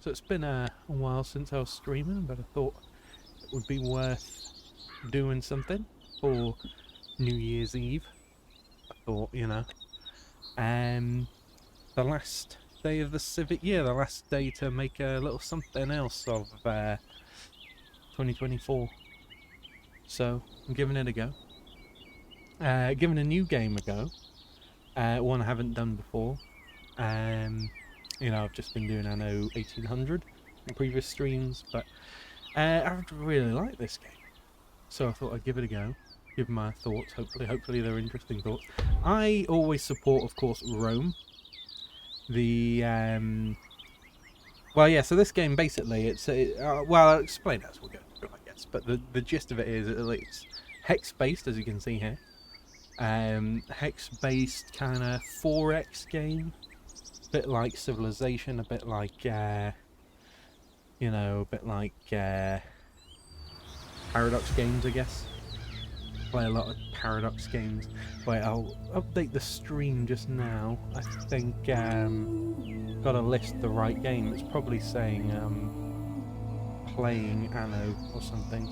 So it's been a while since I was streaming, but I thought it would be worth doing something for New Year's Eve. I thought, the last day of the civic year, the last day to make a little something else of 2024. So I'm giving it a go. Giving a new game a go. One I haven't done before. I've just been doing, 1800 in previous streams, but I really like this game. So I thought I'd give it a go, give my thoughts, hopefully they're interesting thoughts. I always support, of course, Rome. So this game, basically, I'll explain as we go through, I guess, but the gist of it is, it's hex-based, as you can see here. Hex-based kind of 4X game. A bit like Civilization, a bit like, Paradox games, I guess. Play a lot of Paradox games. Wait, I'll update the stream just now. I think, gotta list the right game. It's probably saying, playing Anno or something.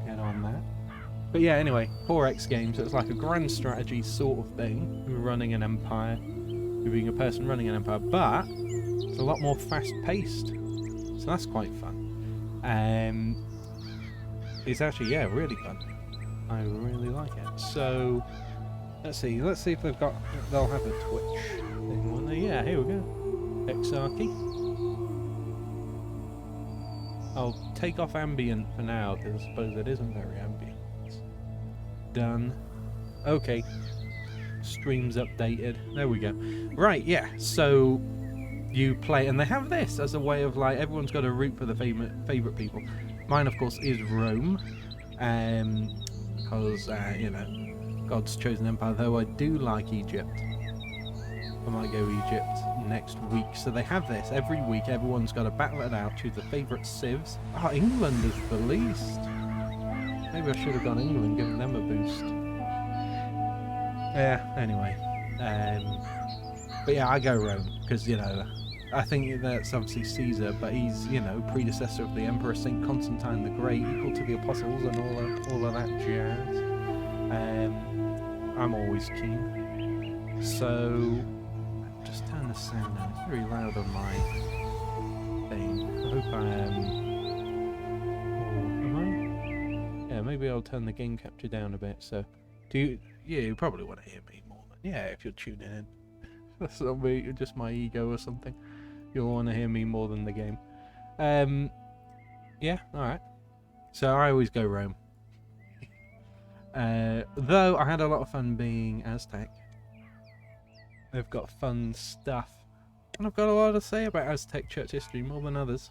Get on that. But yeah, anyway, 4X games, so it's like a grand strategy sort of thing. You're running an empire. You're being a person running an empire, but it's a lot more fast-paced. So that's quite fun. It's actually, really fun. I really like it. So, let's see if they'll have a Twitch thing, won't they? Yeah, here we go. Hexarchy. I'll take off ambient for now, because I suppose it isn't very ambient. Done. Okay. Stream's updated. There we go. Right, yeah. So you play, and they have this as a way of, like, everyone's got to root for the favorite people. Mine, of course, is Rome, because God's chosen empire. Though I do like Egypt. I might go Egypt next week. So they have this every week. Everyone's got to battle it out. Choose the favourite civs. Oh, England is the least. Maybe I should have gone England, given them a boost. Yeah, anyway. But yeah, I go Rome, because, I think that's obviously Caesar, but he's, predecessor of the Emperor St. Constantine the Great, equal to the Apostles and all of that jazz. I'm always keen. So, just turn the sound down. It's very loud on my thing. I hope I am... Yeah, maybe I'll turn the game capture down a bit, so... you probably want to hear me more than... Yeah, if you're tuning in. That's not me, just my ego or something. You'll want to hear me more than the game. Yeah, alright. So I always go Rome. Though I had a lot of fun being Aztec. They've got fun stuff. And I've got a lot to say about Aztec church history, more than others.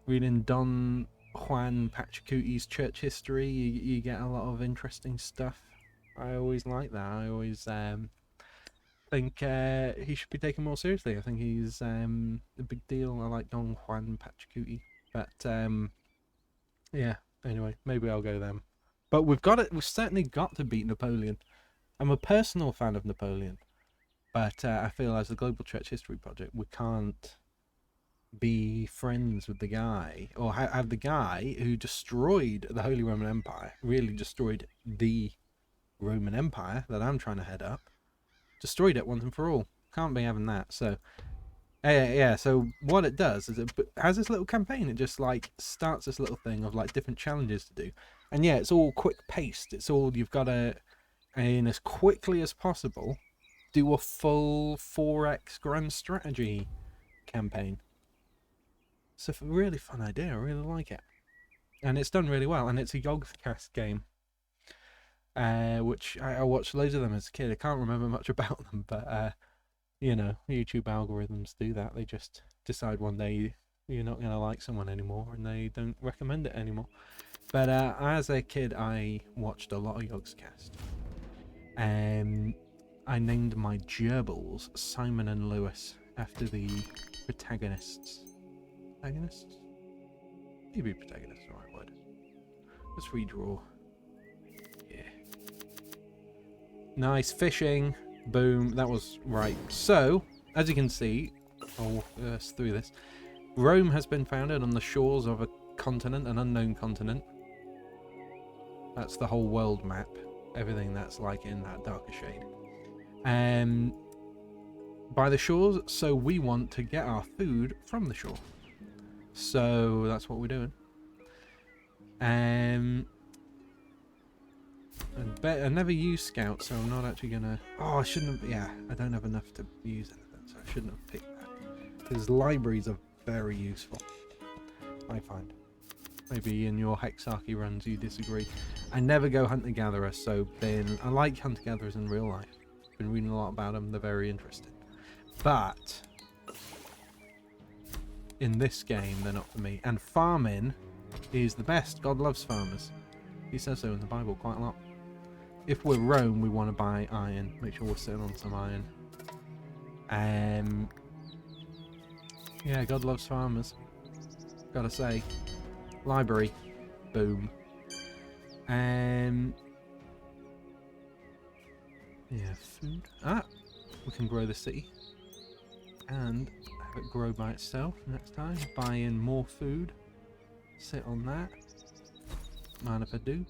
Reading Don Juan Pachacuti's church history, you get a lot of interesting stuff. I always like that. I always think he should be taken more seriously. I think he's a big deal. I like Don Juan Pachacuti. But yeah, anyway, maybe I'll go them. But we've certainly got to beat Napoleon. I'm a personal fan of Napoleon, but I feel as a Global Church History Project, we can't be friends with the guy, or have the guy who destroyed the Holy Roman Empire, really destroyed the Roman Empire that I'm trying to head up, destroyed it once and for all. Can't be having that. So yeah, so what it does is it has this little campaign. It just like starts this little thing of like different challenges to do, and yeah, it's all quick paced. It's all, you've got to, and as quickly as possible, do a full 4X grand strategy campaign. It's a really fun idea. I really like it, and it's done really well. And it's a Yogscast game, which I watched loads of them as a kid. I can't remember much about them, but YouTube algorithms do that. They just decide one day you're not going to like someone anymore, and they don't recommend it anymore. But as a kid, I watched a lot of Yogscast. I named my gerbils Simon and Lewis after the protagonists. Protagonists? Maybe protagonists is the right word. Let's redraw. Yeah. Nice fishing. Boom. That was right. So, as you can see, I'll walk us through this. Rome has been founded on the shores of a continent, an unknown continent. That's the whole world map. Everything that's like in that darker shade. By the shores, so we want to get our food from the shore. So that's what we're doing. I never use scouts, so I'm not actually gonna. Oh, I shouldn't have. Yeah, I don't have enough to use anything, so I shouldn't have picked that. Because libraries are very useful, I find. Maybe in your Hexarchy runs you disagree. I never go hunter-gatherer, so I like hunter-gatherers in real life. Been reading a lot about them, they're very interesting. But in this game, they're not for me. And farming is the best. God loves farmers. He says so in the Bible quite a lot. If we're Rome, we want to buy iron. Make sure we're sitting on some iron. Yeah, God loves farmers. Gotta say. Library. Boom. Yeah, food. We can grow the city. And have it grow by itself next time. Buy in more food. Sit on that. Mind if I do?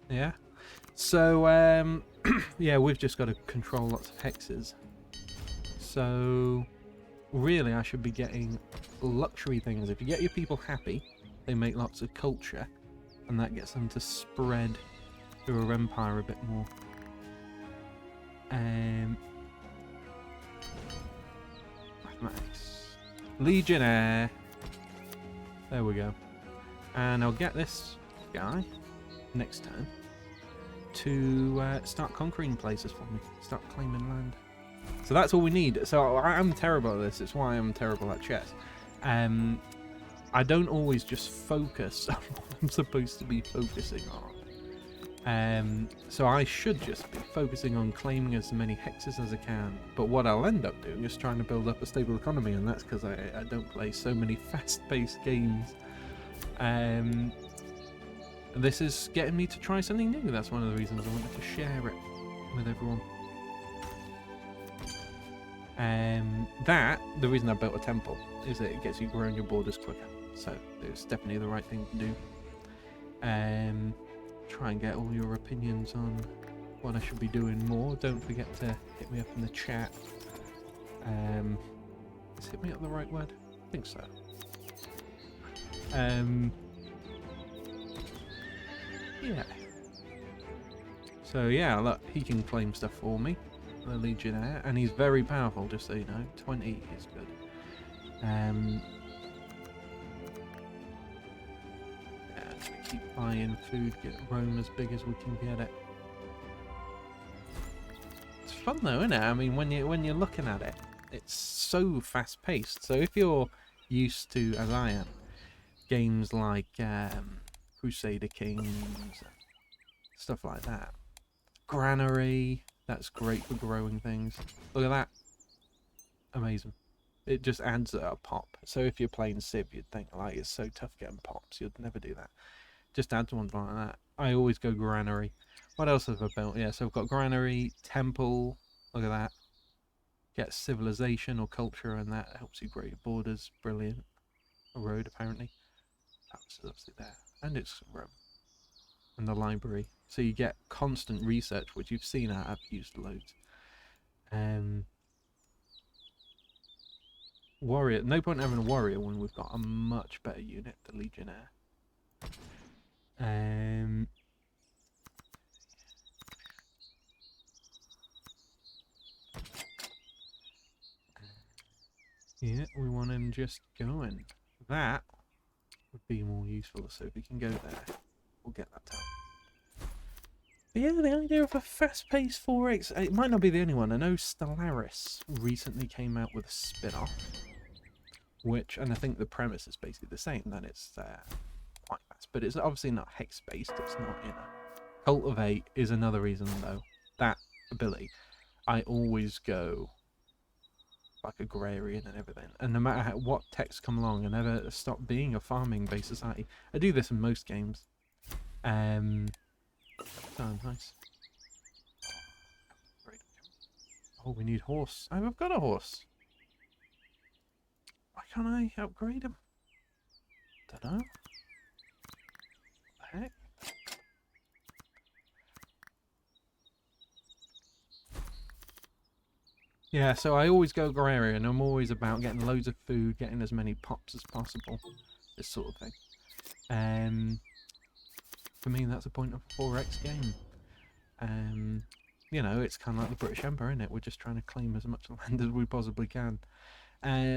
Yeah. So, yeah, we've just got to control lots of hexes. So, really, I should be getting luxury things. If you get your people happy, they make lots of culture, and that gets them to spread through our empire a bit more. Mathematics. Legionnaire. There we go. And I'll get this guy next turn to start conquering places for me. Start claiming land. So that's all we need. So I'm terrible at this. It's why I'm terrible at chess. I don't always just focus on what I'm supposed to be focusing on. So I should just be focusing on claiming as many hexes as I can. But what I'll end up doing is trying to build up a stable economy, and that's because I don't play so many fast-paced games. This is getting me to try something new. That's one of the reasons I wanted to share it with everyone. The reason I built a temple is that it gets you growing your borders quicker. So it's definitely the right thing to do. Try and get all your opinions on what I should be doing more. Don't forget to hit me up in the chat. Is hit me up the right word? I think so. Yeah. So yeah, look, he can claim stuff for me. The Legionnaire, and he's very powerful, just so you know. 20 is good. Yeah, keep buying food, get Rome as big as we can get it. It's fun though, isn't it? I mean, when you're looking at it, it's so fast paced. So if you're used to, as I am, games like Crusader Kings, stuff like that, Granary. That's great for growing things. Look at that. Amazing. It just adds a pop. So if you're playing Civ, you'd think, like, it's so tough getting pops. You'd never do that. Just adds one like that. I always go Granary. What else have I built? Yeah, so I've got Granary, Temple. Look at that. Get civilization or culture, and that helps you grow your borders. Brilliant. A road, apparently. That's obviously there. And it's Rome. And the library. So you get constant research, which you've seen I've used loads. Warrior. No point having a warrior when we've got a much better unit, the Legionnaire. Yeah, we want him just going. That would be more useful, so if we can go there, we'll get that done. But yeah, the idea of a fast-paced 4X, it might not be the only one. I know Stellaris recently came out with a spin-off, and I think the premise is basically the same, that it's quite fast, but it's obviously not hex-based, it's not, you know. Cultivate is another reason, though. That ability, I always go like agrarian and everything, and no matter what techs come along, I never stop being a farming-based society. I do this in most games. Oh, nice. Oh, we need horse. Oh, I've got a horse. Why can't I upgrade him? Dunno. What the heck? Yeah, so I always go agrarian. I'm always about getting loads of food, getting as many pops as possible. This sort of thing. For me, that's a point of a 4x game. You know, it's kind of like the British Empire, isn't it? We're just trying to claim as much land as we possibly can.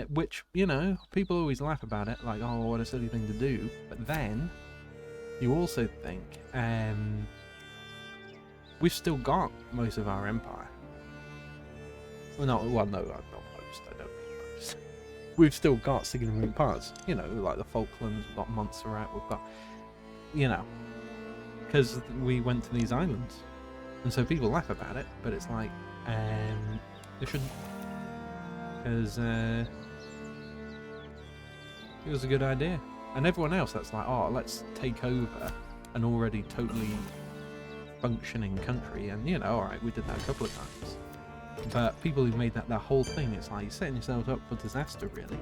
Which, you know, people always laugh about it, like, oh, what a silly thing to do. But then, you also think, we've still got most of our empire. Well, no, not most, I don't mean most. We've still got significant parts, you know, like the Falklands, we've got Montserrat, we've got, you know, because we went to these islands. And so people laugh about it, but it's like, they shouldn't. Because it was a good idea. And everyone else that's like, oh, let's take over an already totally functioning country. And, you know, alright, we did that a couple of times. But people who've made that their whole thing, it's like, you're setting yourselves up for disaster, really.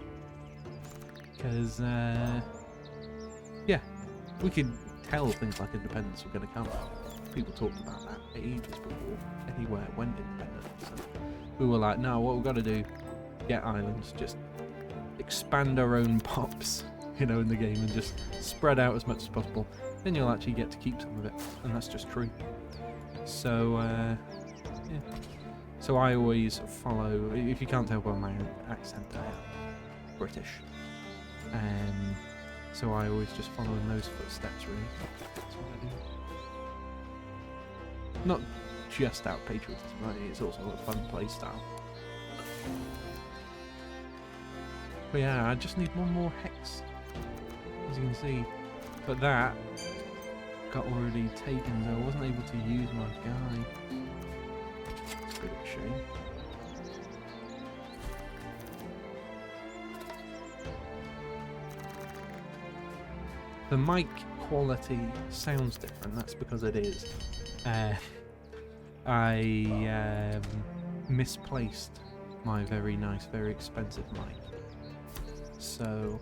Because, yeah, we could tell things like independence were going to come. People talked about that ages before anywhere went independent. So we were like, no, what we've got to do, get islands, just expand our own pops, you know, in the game and just spread out as much as possible. Then you'll actually get to keep some of it, and that's just true. So, yeah. So I always follow, if you can't tell by my accent, I am British. So I always just follow in those footsteps, really. That's what I do. Not just out patriotism, right? It's also a fun play style. But yeah, I just need one more hex, as you can see. But that got already taken, so I wasn't able to use my guy. It's a bit of a shame. The mic quality sounds different, that's because it is. I misplaced my very nice, very expensive mic. So,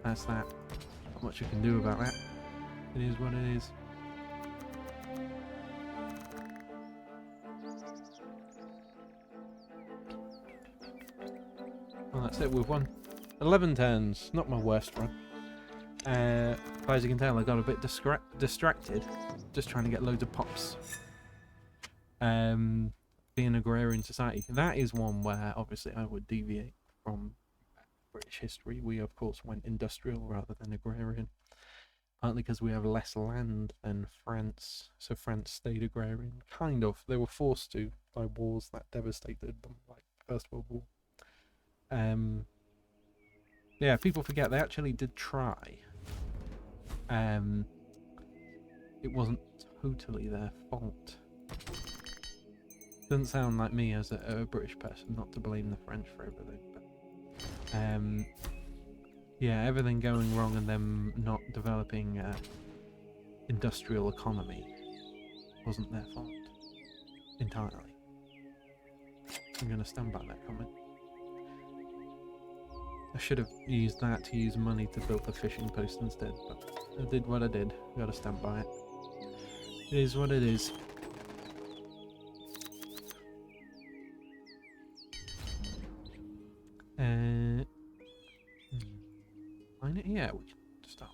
that's that. Not much you can do about that. It is what it is. Well, that's it, we've won. 11 turns, not my worst run. But as you can tell, I got a bit distracted, just trying to get loads of pops. Being agrarian society, that is one where obviously I would deviate from British history. We of course went industrial rather than agrarian, partly because we have less land than France, so France stayed agrarian, kind of. They were forced to by wars that devastated them, like First World War. Yeah, people forget they actually did try. It wasn't totally their fault. Doesn't sound like me as a British person, not to blame the French for everything, but yeah, everything going wrong and them not developing industrial economy wasn't their fault entirely. I'm going to stand by that comment. I should have used that to use money to build the fishing post instead, but I did what I did. Gotta stand by it. It is what it is. Find it? Yeah, we can start.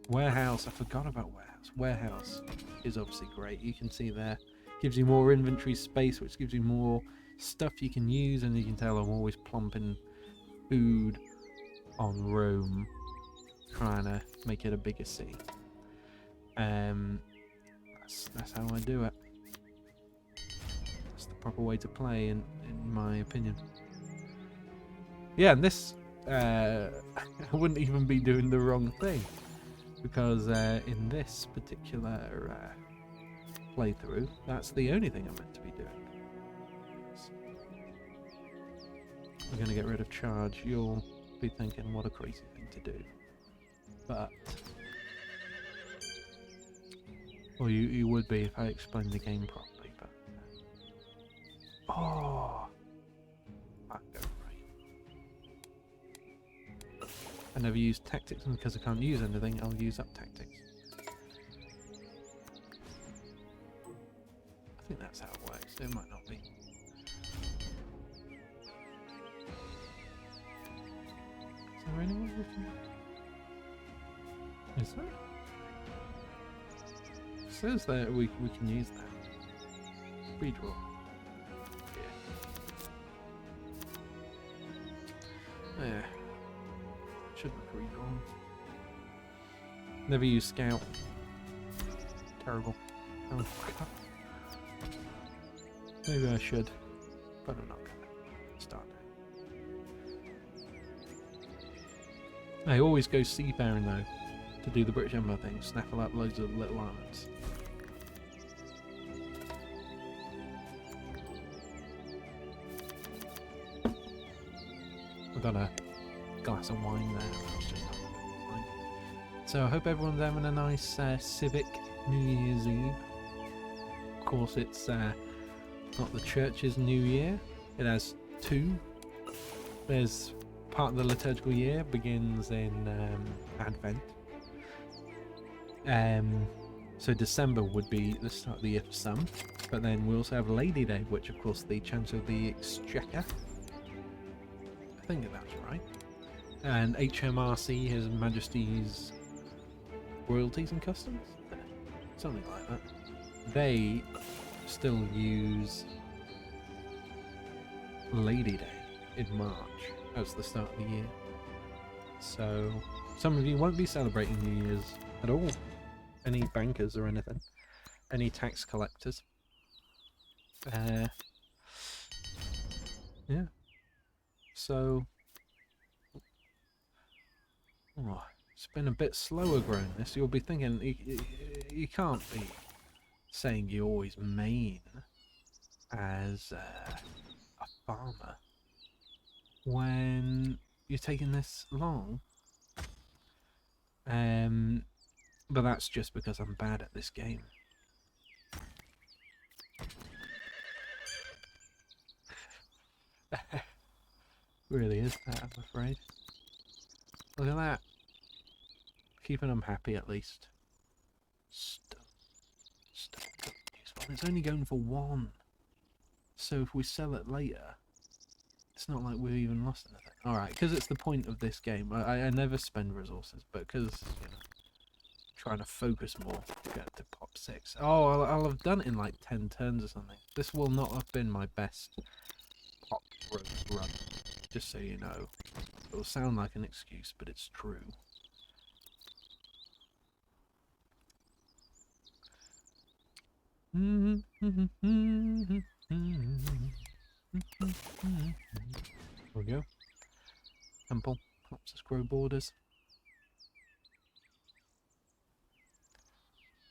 Warehouse. I forgot about warehouse. Warehouse is obviously great. You can see there. Gives you more inventory space, which gives you more stuff you can use, and you can tell I'm always plumping food on Rome, trying to make it a bigger city. That's how I do it. That's the proper way to play, in my opinion. Yeah, and this I wouldn't even be doing the wrong thing, because in this particular playthrough, that's the only thing I'm meant to be doing. We're going to get rid of charge. You'll be thinking, what a crazy thing to do. But Well, you would be if I explained the game properly, but... Oh! I'll go right. I never use tactics, and because I can't use anything, I'll use up tactics. I think that's how it works. It might not be. Is there anyone we can... Is there? It says that we can use that. Redraw. Yeah. Yeah. Should look redrawn. Never use scout. Terrible. Oh, God. Maybe I should, but I'm not gonna start now. I always go seafaring though, to do the British Empire thing, snaffle up loads of little islands. I've got a glass of wine there. That's just wine. So I hope everyone's having a nice civic New Year's Eve. Of course, it's not the church's New Year. It has two. There's part of the liturgical year begins in Advent. So December would be the start of the year for some. But then we also have Lady Day, which of course the Chancellor of the Exchequer. I think that's right. And HMRC, His Majesty's Royalties and Customs? Something like that. They still use Lady Day in March as the start of the year. So some of you won't be celebrating New Year's at all. Any bankers or anything. Any tax collectors. Yeah. So it's been a bit slower growing this. You'll be thinking you can't be saying you always main as a farmer when you're taking this long. But that's just because I'm bad at this game. Really is that, I'm afraid. Look at that. Keeping them happy at least. Stuff. It's only going for one. So if we sell it later, it's not like we've even lost anything. Alright, because it's the point of this game. I never spend resources, but because, you know, trying to focus more to get to pop 6. Oh, I'll have done it in like 10 turns or something. This will not have been my best pop run, just so you know. It will sound like an excuse, but it's true. There we go. Temple helps us grow borders.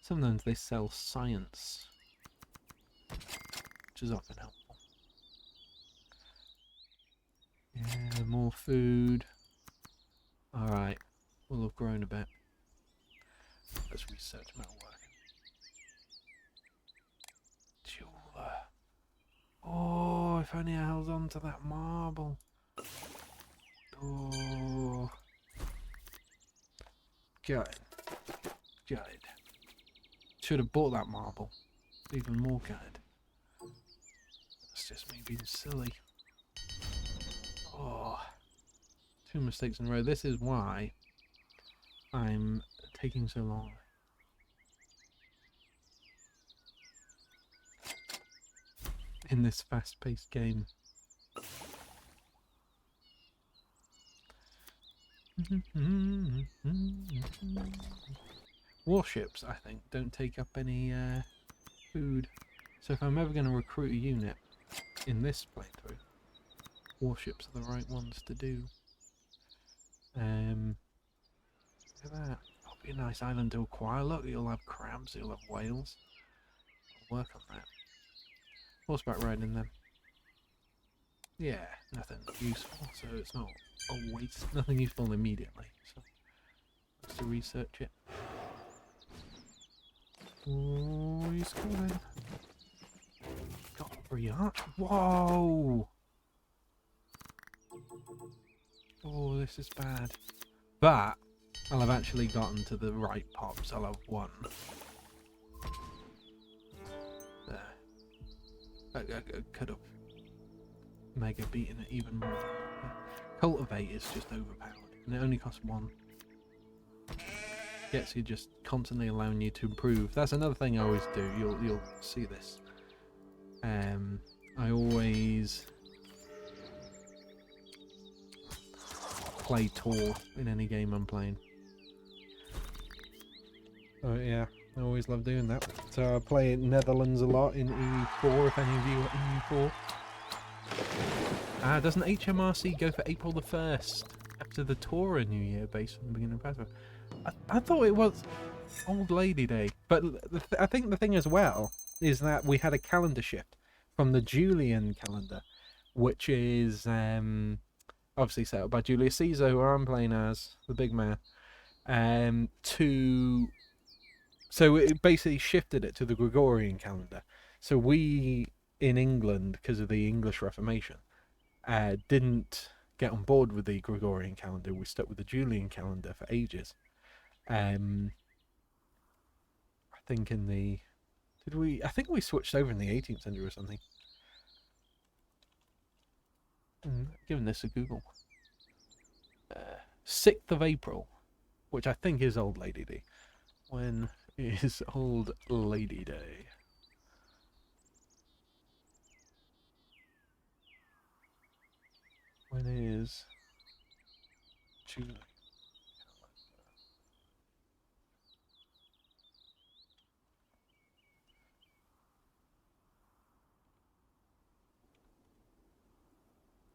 Sometimes they sell science, which is often helpful. Yeah, more food. Alright, we'll have grown a bit. Let's research metalworking. Oh, if only I held on to that marble. Oh. Good. Should have bought that marble. Even more good. That's just me being silly. Oh. 2 mistakes in a row. This is why I'm taking so long. In this fast-paced game. Warships, I think, don't take up any food. So if I'm ever going to recruit a unit in this playthrough, warships are the right ones to do. Look at that. That'll be a nice island to acquire. Look, you'll have crabs, you'll have whales. I'll work on that. Horseback riding then. Yeah, nothing useful, so it's not a waste. Nothing useful immediately, so let's research it. Oh, he's coming. Got a free arch. Whoa! Oh, this is bad. But I'll have actually gotten to the right pops. I'll have one. There. I could have mega beaten it even more. Cultivate is just overpowered, and it only costs one. Gets you just constantly allowing you to improve. That's another thing I always do. You'll see this. I always play Tor in any game I'm playing. Oh yeah, I always love doing that. So I play Netherlands a lot in EU4, if any of you are EU4. Doesn't HMRC go for April the 1st after the Torah New Year based on the beginning of Passover? I thought it was Old Lady Day, but I think the thing as well is that we had a calendar shift from the Julian calendar, which is obviously set up by Julius Caesar, who I'm playing as, the big man, so it basically shifted it to the Gregorian calendar. So we, in England, because of the English Reformation, didn't get on board with the Gregorian calendar. We stuck with the Julian calendar for ages. I think I think we switched over in the 18th century or something. Giving this a Google. 6th of April, which I think is Old Lady Day. When is Old Lady Day? When is July?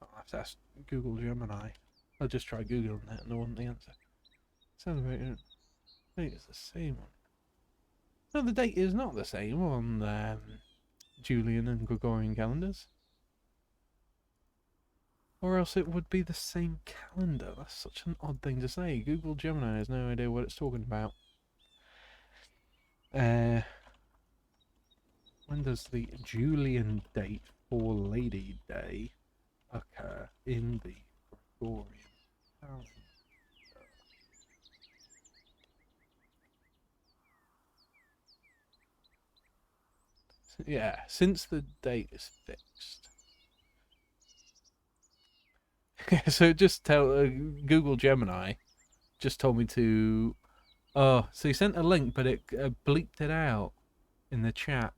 I'll have to ask Google Gemini. I'll just try Googling that and I want the answer. Sounds about it. I think it's the same one. No, the date is not the same on Julian and Gregorian calendars. Or else it would be the same calendar. That's such an odd thing to say. Google Gemini has no idea what it's talking about. When does the Julian date for Lady Day occur in the Gregorian calendar? Yeah, since the date is fixed. So just tell Google Gemini just told me to. Oh, so he sent a link, but it bleeped it out in the chat.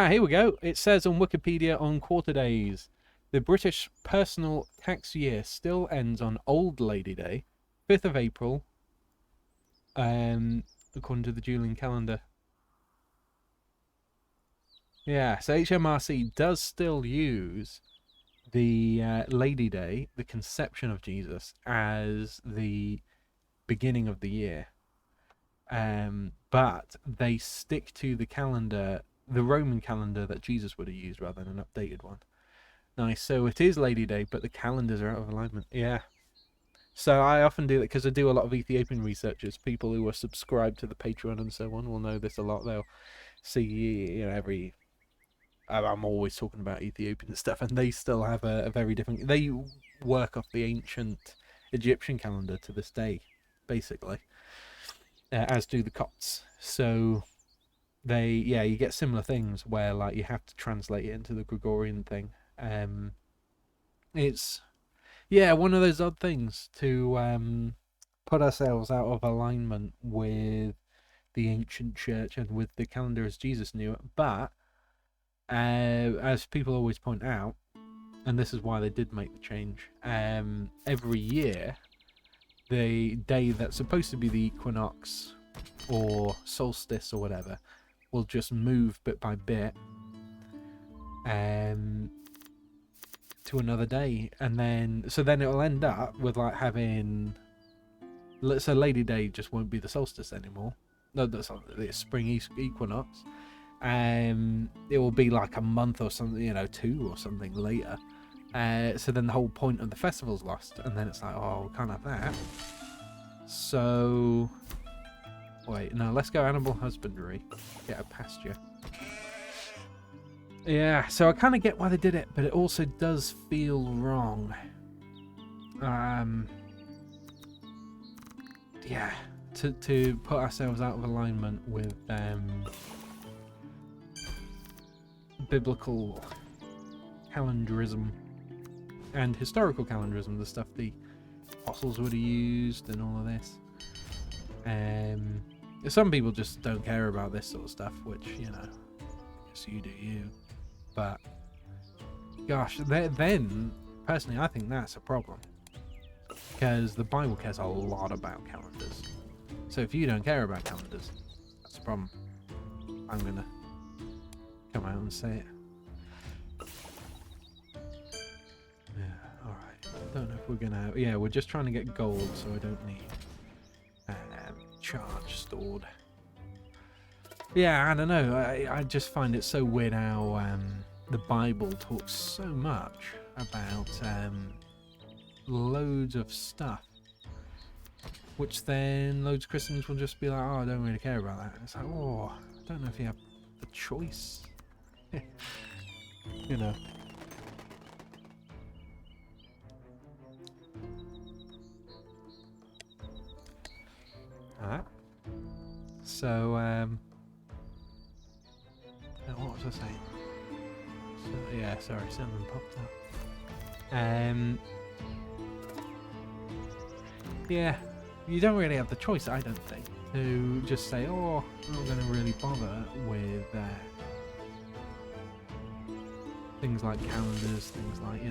Here we go. It says on Wikipedia on quarter days, the British personal tax year still ends on Old Lady Day, 5th of April, according to the Julian calendar. Yeah, so HMRC does still use the Lady Day, the conception of Jesus, as the beginning of the year. But they stick to the calendar, the Roman calendar that Jesus would have used rather than an updated one. Nice. So it is Lady Day, but the calendars are out of alignment. Yeah. So I often do that because I do a lot of Ethiopian researchers. People who are subscribed to the Patreon and so on will know this a lot. They'll see, every. I'm always talking about Ethiopian stuff, and they still have a very different. They work off the ancient Egyptian calendar to this day, basically, as do the Copts. So you get similar things where like you have to translate it into the Gregorian thing. It's one of those odd things to put ourselves out of alignment with the ancient church and with the calendar as Jesus knew it. But as people always point out, and this is why they did make the change, every year the day that's supposed to be the equinox or solstice or whatever will just move bit by bit, to another day, and then it'll end up with like having, so Lady Day just won't be the solstice anymore. No, that's not the spring equinox. It will be like a month or something, 2 or something later. So then the whole point of the festival's lost, and then it's like, oh, we can't have that. So wait, no, let's go animal husbandry, get a pasture. Yeah, so I kind of get why they did it, but it also does feel wrong. Yeah, to put ourselves out of alignment with biblical calendarism and historical calendarism, the stuff the apostles would have used and all of this. Some people just don't care about this sort of stuff, which, I guess you do you. But gosh, then personally I think that's a problem, because the Bible cares a lot about calendars. So if you don't care about calendars, that's a problem. I'm gonna come out and say it. Yeah, alright. Don't know if we're gonna... Yeah, we're just trying to get gold, so I don't need charge stored. Yeah, I don't know. I just find it so weird how the Bible talks so much about loads of stuff, which then loads of Christians will just be like, oh, I don't really care about that. It's like, oh, I don't know if you have the choice. Alright. So, what was I saying? So, yeah, sorry, something popped up. Yeah, you don't really have the choice, I don't think, to just say, oh, I'm not going to really bother with things like calendars, things like,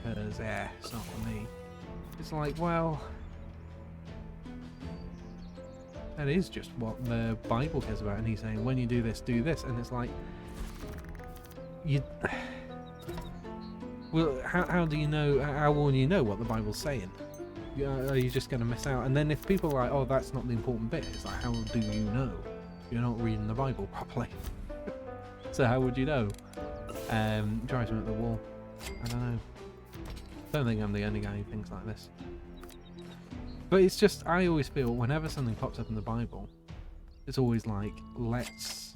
because, yeah, it's not for me. It's like, well, that is just what the Bible cares about, and he's saying, when you do this, and it's like, well, how do you know, how will you know what the Bible's saying? Are you just going to miss out? And then if people are like, oh, that's not the important bit, it's like, how do you know? You're not reading the Bible properly. So how would you know? Drives me at the wall. I don't know. Don't think I'm the only guy who thinks like this. But it's just, I always feel whenever something pops up in the Bible, it's always like, let's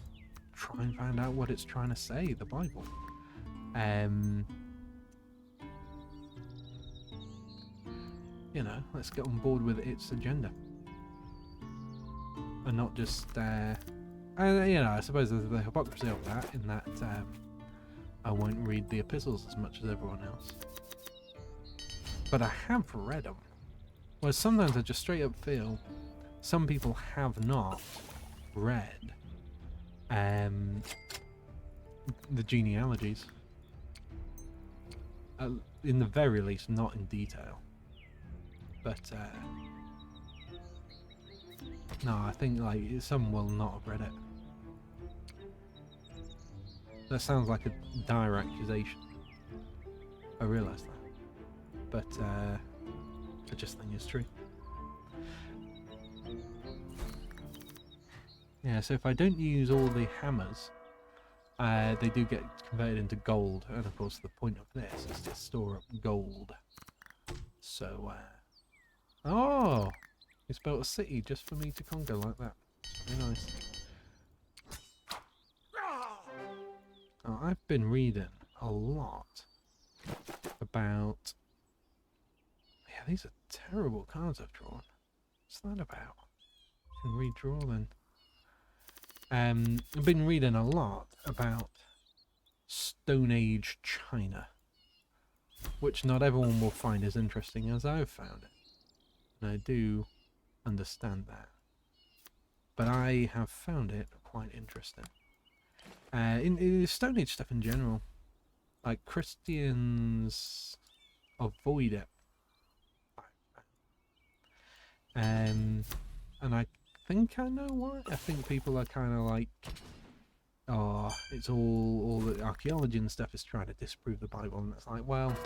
try and find out what it's trying to say, the Bible. Let's get on board with its agenda. And not just, I suppose there's the hypocrisy of that, in that I won't read the epistles as much as everyone else. But I have read them. Whereas sometimes I just straight up feel some people have not read the genealogies. In the very least, not in detail. But no, I think like some will not have read it. That sounds like a dire accusation. I realise that, but I just think it's true. Yeah, so if I don't use all the hammers, they do get converted into gold, and of course the point of this is to store up gold. So, oh, he's built a city just for me to conquer like that. It's very nice. Oh, I've been reading a lot about... Yeah, these are terrible cards I've drawn. What's that about? I can redraw them. I've been reading a lot about Stone Age China, which not everyone will find as interesting as I've found it. And I do understand that. But I have found it quite interesting. In Stone Age stuff in general, like Christians avoid it. And I think I know why. I think people are kind of like, oh, it's all the archaeology and stuff is trying to disprove the Bible, and it's like, well,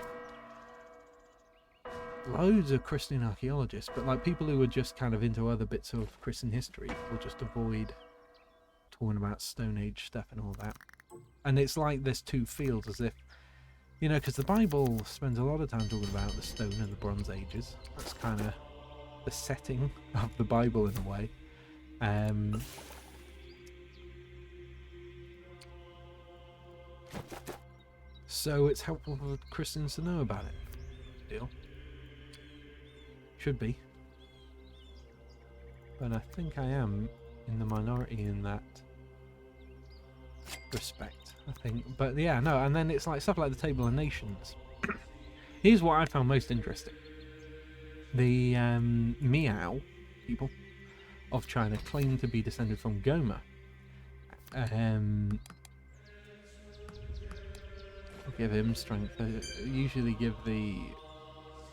loads of Christian archaeologists, but like people who are just kind of into other bits of Christian history will just avoid talking about Stone Age stuff and all that. And it's like there's two fields, as if, you know, because the Bible spends a lot of time talking about the Stone and the Bronze Ages. That's kind of the setting of the Bible in a way. So it's helpful for Christians to know about it. Deal. Should be. But I think I am in the minority in that respect, I think. But yeah, no, and then it's like stuff like the Table of Nations. Here's what I found most interesting. The Miao people of China claim to be descended from Goma. Give him strength. Usually give the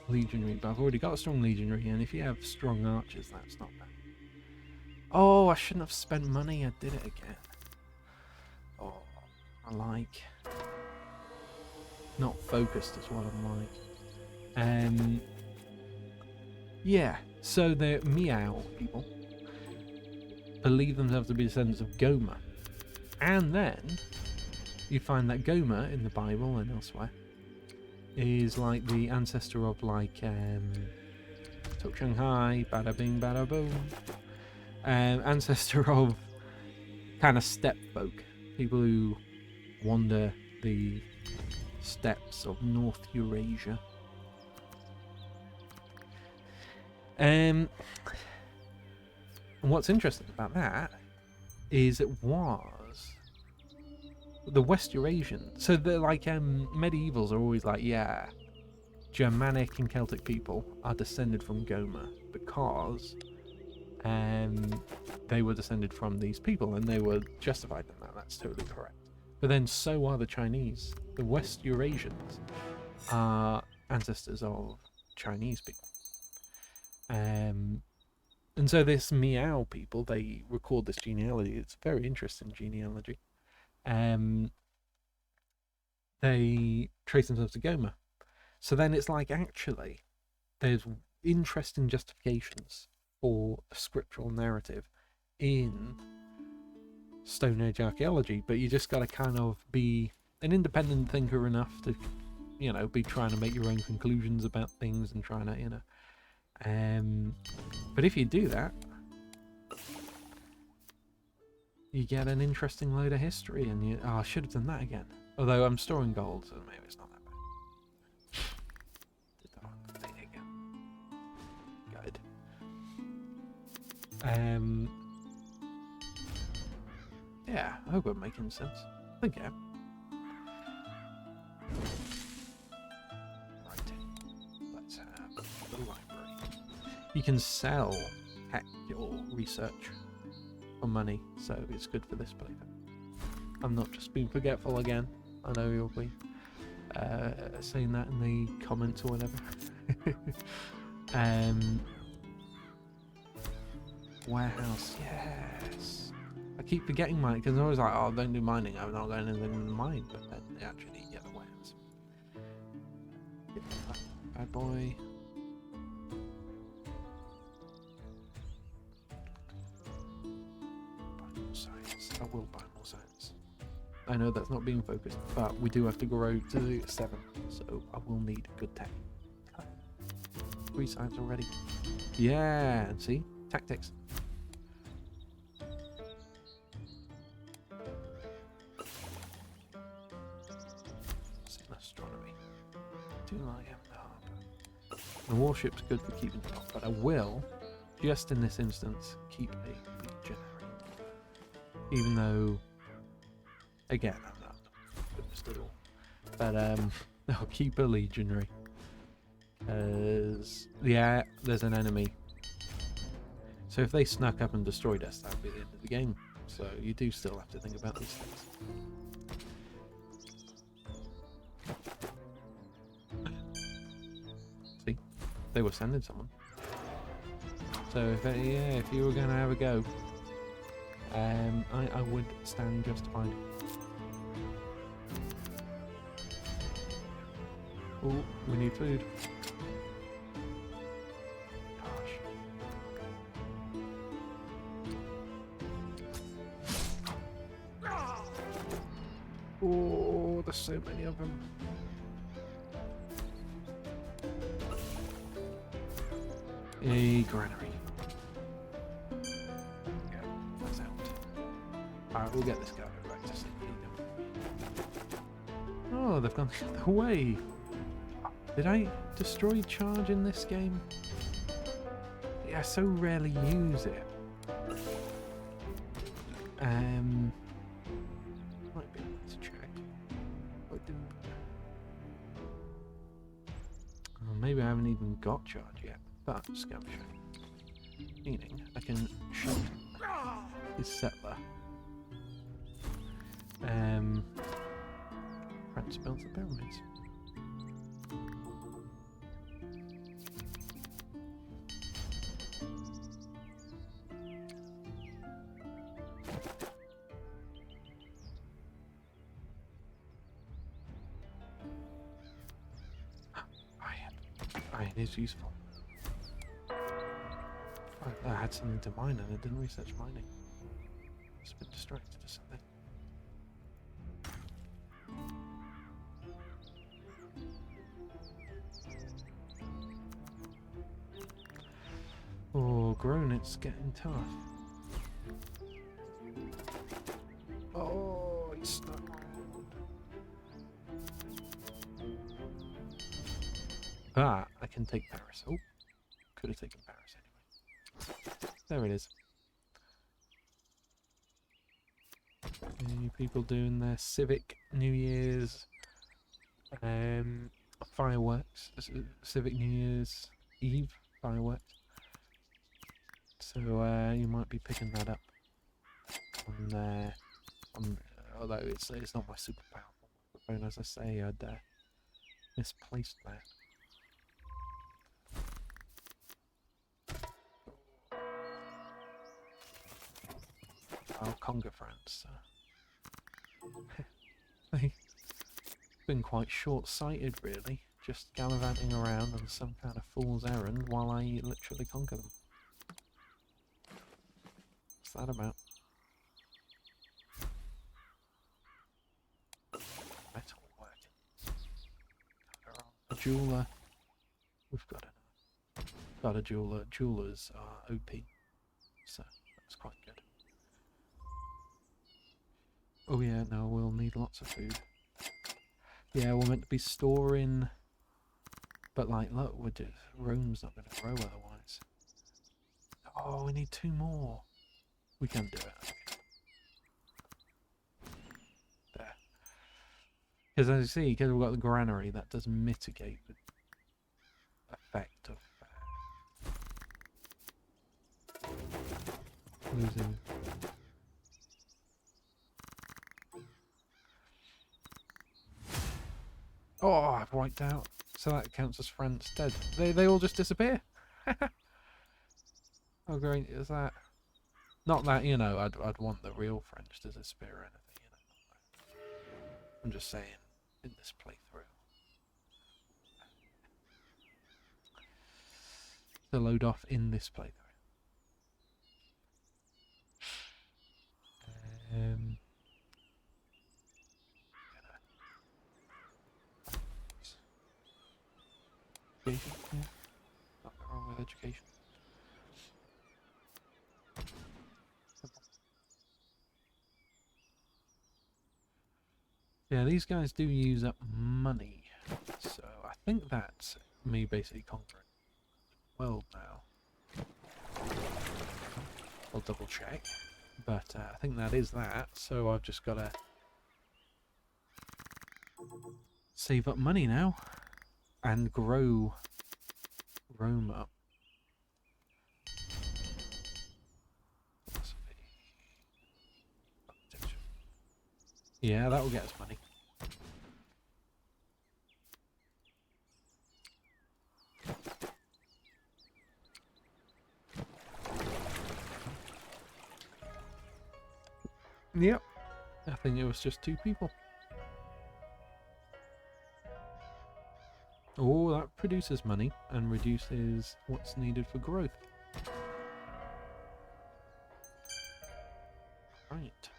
legionary, but I've already got a strong legionary, and if you have strong archers, that's not bad. Oh, I shouldn't have spent money. I did it again. Oh, I like. Not focused is what I'm like. Yeah, so the Miao people believe themselves to be descendants of Goma. And then you find that Goma in the Bible and elsewhere is like the ancestor of like Tok Shanghai, Bada Bing, Bada Boom. Ancestor of kind of steppe folk, people who wander the steppes of North Eurasia. And what's interesting about that is it was the West Eurasian. So the like medievals are always like, yeah, Germanic and Celtic people are descended from Goma because they were descended from these people, and they were justified in that. That's totally correct. But then so are the Chinese. The West Eurasians are ancestors of Chinese people. And so this Miao people, they record this genealogy. It's a very interesting genealogy. They trace themselves to Goma. So then it's like, actually, there's interesting justifications for a scriptural narrative in Stone Age archaeology, but you just got to kind of be an independent thinker enough to, you know, be trying to make your own conclusions about things and trying to, you know. But if you do that, you get an interesting load of history, and you, oh, I should have done that again. Although I'm storing gold, so maybe it's not that bad. Did the wrong thing again. Good. Yeah, I hope I'm making sense. I think I am. Right. Let's have the library. You can sell your research for money, so it's good for this playthrough. I'm not just being forgetful again. I know you'll be saying that in the comments or whatever. Warehouse, yes. I keep forgetting mining because I'm always like, oh, don't do mining. I'm not going anything in the mine, but then they actually get the warehouse. Bad boy. Buy more science. I will buy more science. I know that's not being focused, but we do have to grow to 7, so I will need good tech. 3 science already. Yeah, and see? Tactics. Astronomy. Do like having the harbour. The warship's good for keeping top, but I will, just in this instance, keep a legionary. Even though, again, I'm not focused at all. But I'll keep a legionary. As yeah, there's an enemy. So if they snuck up and destroyed us, that would be the end of the game. So you do still have to think about these things. See, they were sending someone. So if you were going to have a go, I would stand justified. Oh, we need food. Gosh. Oh, there's so many of them. A granary. Yeah, that's out. Alright, we'll get this guy back to sleep. Oh, they've gone the other way. Did I destroy charge in this game? Yeah, I so rarely use it. Might be able to check. Oh, maybe I haven't even got charge yet. But scam show. Meaning I can shoot his settler. France builds the pyramids. Iron is useful. I had something to mine and I didn't research mining. Just been distracted or something. Oh, grown, it's getting tough. Oh, it's stuck. But I can take Paris. Oh, could have taken Paris anyway. There it is. People doing their civic New Year's fireworks, civic New Year's Eve fireworks. So you might be picking that up on there. Although it's not my super powerful microphone, as I say, I'd misplaced that. I'll conquer France. They've been quite short-sighted, really. Just gallivanting around on some kind of fool's errand while I literally conquer them. What's that about? Metal working. A jeweler. We've got a jeweler. Jewelers are OP. So that's quite good. Oh yeah, no, we'll need lots of food. Yeah, we're meant to be storing, but like, look, Rome's not going to grow otherwise. Oh, we need 2 more. We can do it. Okay. There. Because as you see, because we've got the granary, that does mitigate the effect of losing. Oh, I've wiped out. So that counts as France dead. They all just disappear. How great is that? Not that, you know, I'd want the real French to disappear or anything, you know. I'm just saying, in this playthrough. To load off in this playthrough. Education, yeah. Nothing wrong with education. Simple. Yeah, these guys do use up money, so I think that's me basically conquering the world now. I'll double check, but I think that is that, so I've just got to save up money now and grow Rome up. Yeah, that will get us money. Yep. I think it was just 2 people. Oh, that produces money and reduces what's needed for growth. Right.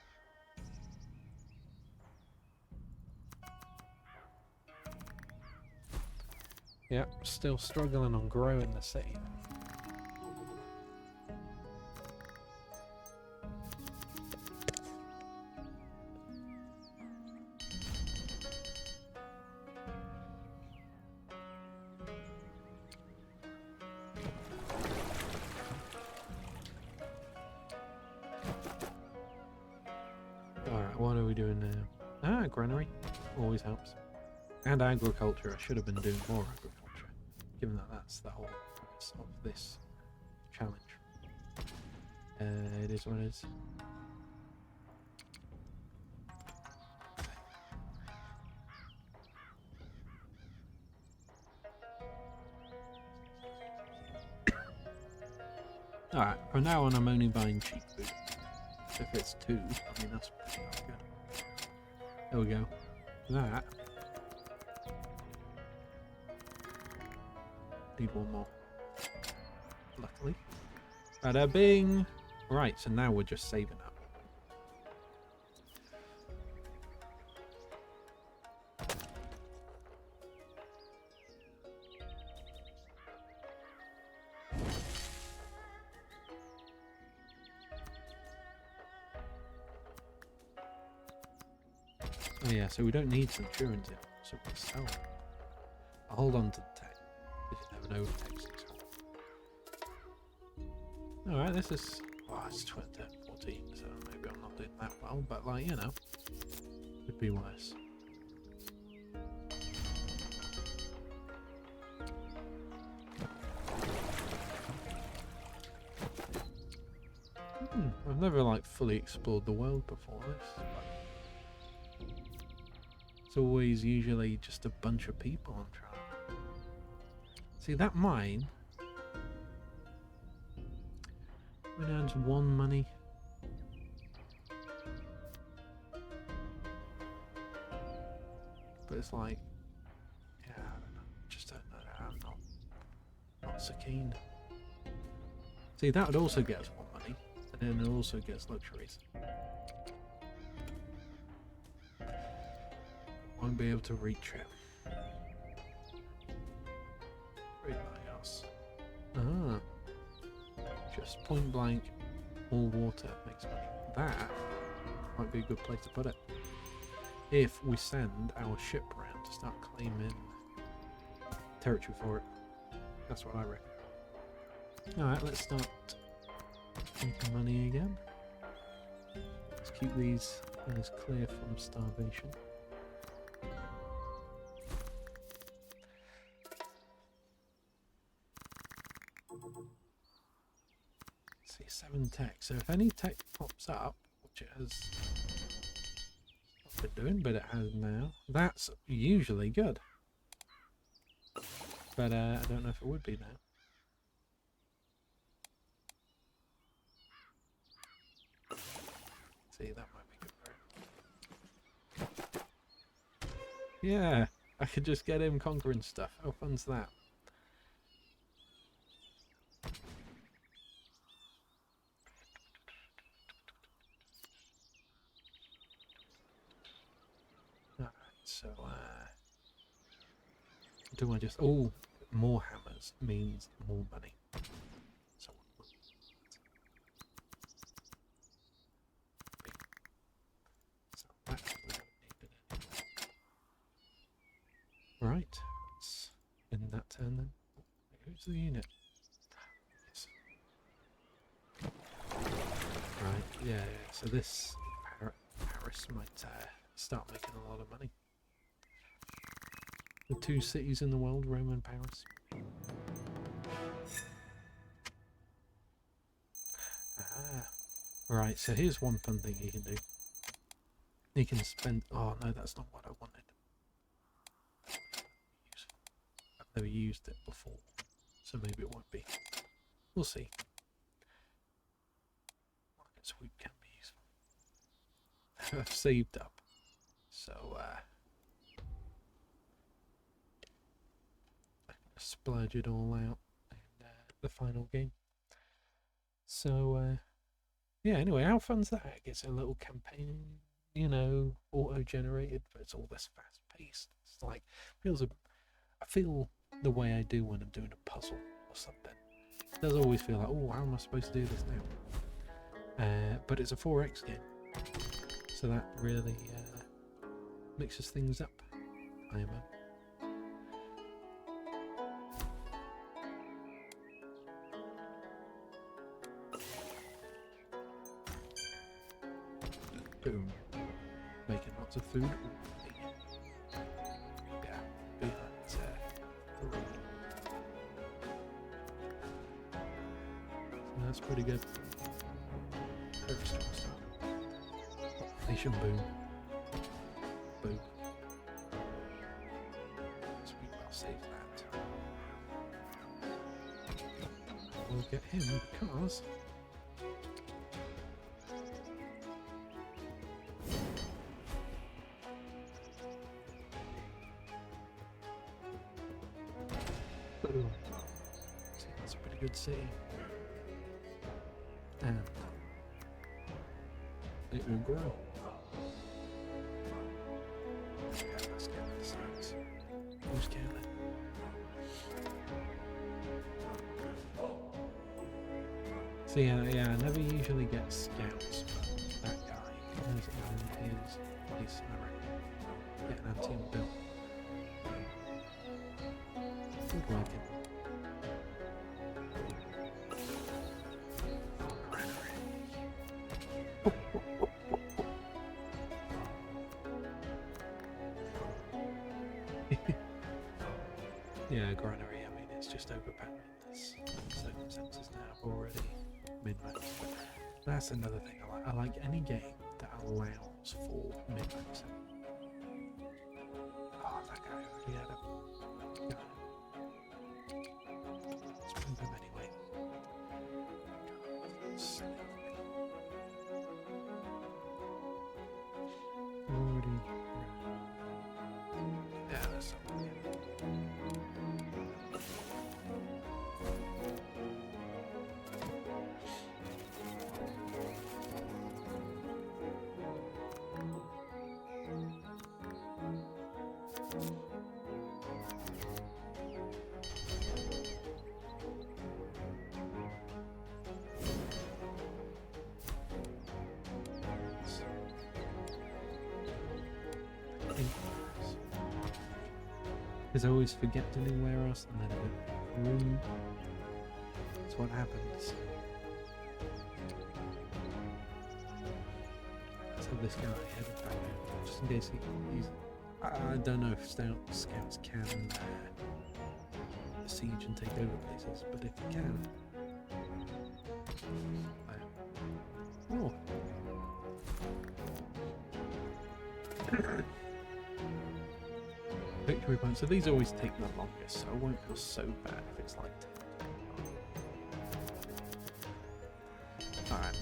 Yep, still struggling on growing the city. Alright, what are we doing now? Ah, granary. Always helps. And agriculture. I should have been doing more agriculture, given that that's the whole purpose of this challenge. It is what it is. Alright, from now on I'm only buying cheap food. If it's 2, I mean that's good. There we go. That. Need one more. Luckily. Bada bing! Right, so now we're just saving up. Oh yeah, so we don't need Centurions in, so we'll sell them. I'll hold on to the tech, because you never know what tech's going. Alright, this is... Oh, it's 20, 14, so maybe I'm not doing that well, but like, you know, could be worse. I've never like fully explored the world before this. It's always usually just a bunch of people I'm trying. See, that mine only earns 1 money. But it's like, yeah, I don't know. Just don't know. I'm not so keen. See, that would also get us 1 money, and then it also gets luxuries. Won't be able to reach it. Everybody else. Ah. Just point blank, all water makes money. That might be a good place to put it. If we send our ship round to start claiming territory for it. That's what I reckon. Alright, let's start making money again. Let's keep these things clear from starvation. See, 7 tech. So if any tech pops up, which it has not been doing, but it has now, that's usually good. But I don't know if it would be now. See, that might be good for him. Yeah, I could just get him conquering stuff. How fun's that? Alright, so do I just... Oh, more hammers means more money. So that's what we don't need it anymore. Right, let's end that turn then. Who's the unit? Yes. Right, yeah. So this Paris might start making a lot of money. The 2 cities in the world, Rome and Paris. Ah, right. So here's one fun thing he can do. He can spend. Oh no, that's not what I wanted. I've never used it before, so maybe it won't be. We'll see. Market sweep can be useful. I've saved up, so splurge it all out in the final game. So yeah, anyway, how fun's that? It gets a little campaign, you know, auto-generated, but it's all this fast-paced. It's like I feel the way I do when I'm doing a puzzle or something. It does always feel like, oh, how am I supposed to do this now? But it's a 4X game, so that really mixes things up. I am. Boom. Making lots of food. Yeah, be that 3. So that's pretty good. Very strong stuff. Population boom. Boom. So we will save that. We'll get him because boom. See, that's a pretty good city. And it will grow. Yeah, let's get the signs. Who's counting? So yeah, I never usually get scouts, but that guy has it in his I reckon. Get an anti built. Good working. Yeah, granary, I mean, it's just overpowered. There's circumstances now already min-maxed. That's another thing I like. I like any game that allows for min-maxing. Oh, that guy already had him. Let's move him anyway. Already. Yeah, that's something. Because I always forget to do where else and then I go through. That's what happens. Let's have this guy headed back out, just in case he's... I don't know if scouts can besiege and take over places, but if he can... Oh! Victory points. So these always take the longest, so I won't feel so bad if it's like 10. Alright.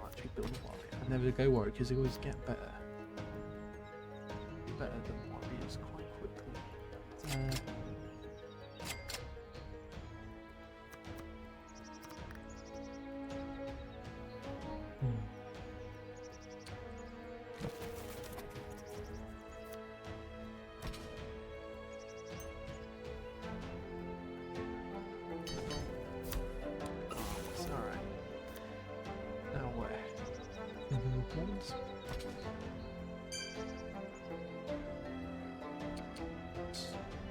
I'll actually build a warrior. I never go warrior because they always get better. Better than warriors quite quickly.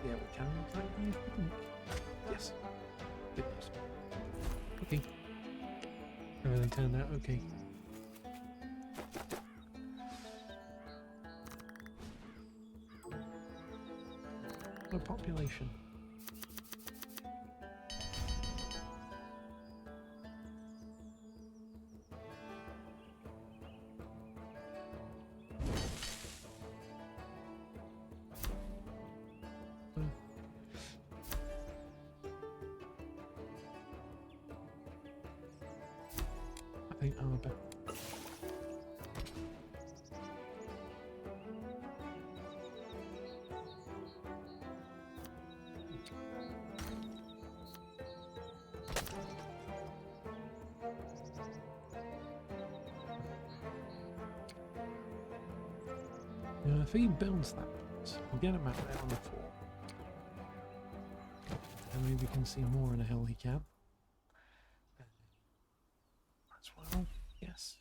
Yeah, we can attack them. Yes. Good news. Okay. Everything turned out okay. No population. I think Arbor. Now, if he builds that, we'll get him out there on the floor. And maybe we can see more on a hill he can. As well, yes.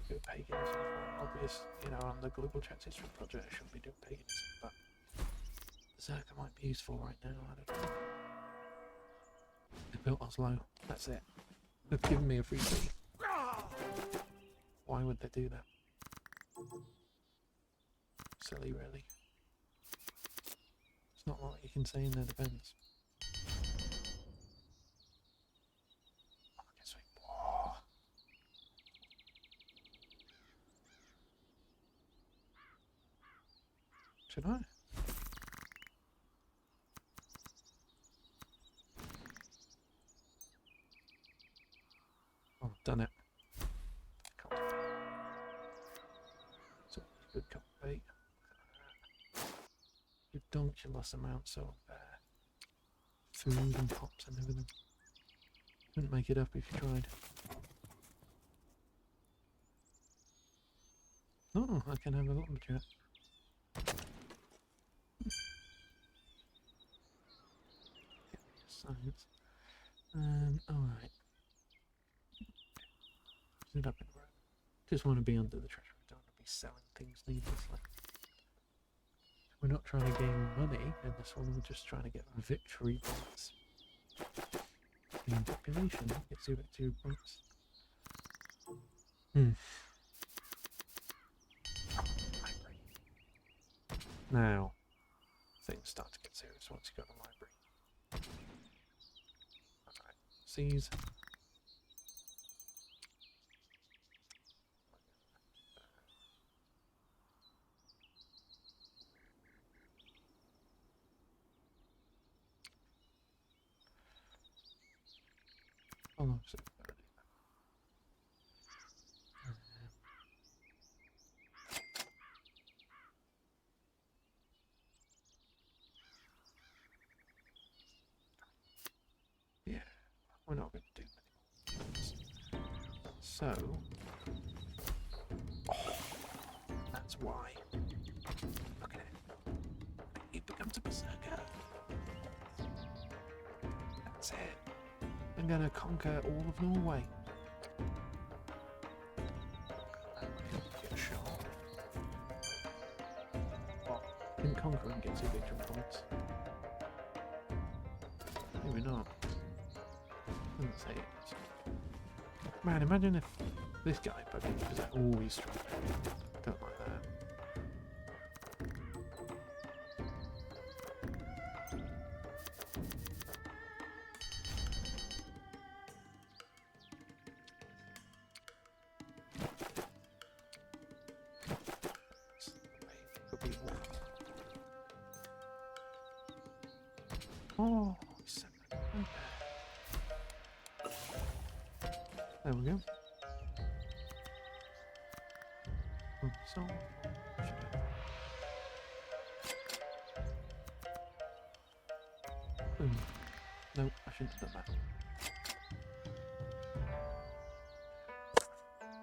Do paganism, obvious, you know, on the Global Chat History Project, I shouldn't be doing paganism, but Berserker might be useful right now, I don't know. They built Oslo, that's it. They've given me a free city. Why would they do that? Silly, really. It's not a lot you can say in their defense. Oh, I guess we... Whoa. Should I? Oh, I've done it. Cultivate. It's always good cultivate. Ridiculous amounts of food and pops and everything. Couldn't make it up if you tried. Oh, I can have a lumberjack. Science. Alright. Sit up in the road. Just want to be under the treasure. I don't want to be selling things needlessly. We're not trying to gain money in this one, we're just trying to get victory points. And population gets you victory points. Now, things start to get serious once you go to the library. Alright, seize. Oh, no, so yeah, we're not going to do many more. So, oh, that's why. Look at it. It becomes a berserker. That's it. I'm going to conquer all of Norway. Get shot. Well, didn't conquer and get 2 victory points. Maybe not. Doesn't say it. Man, imagine if this guy fucking was always strong. Don't like that. Oh, there we go. So, no, I shouldn't have done that.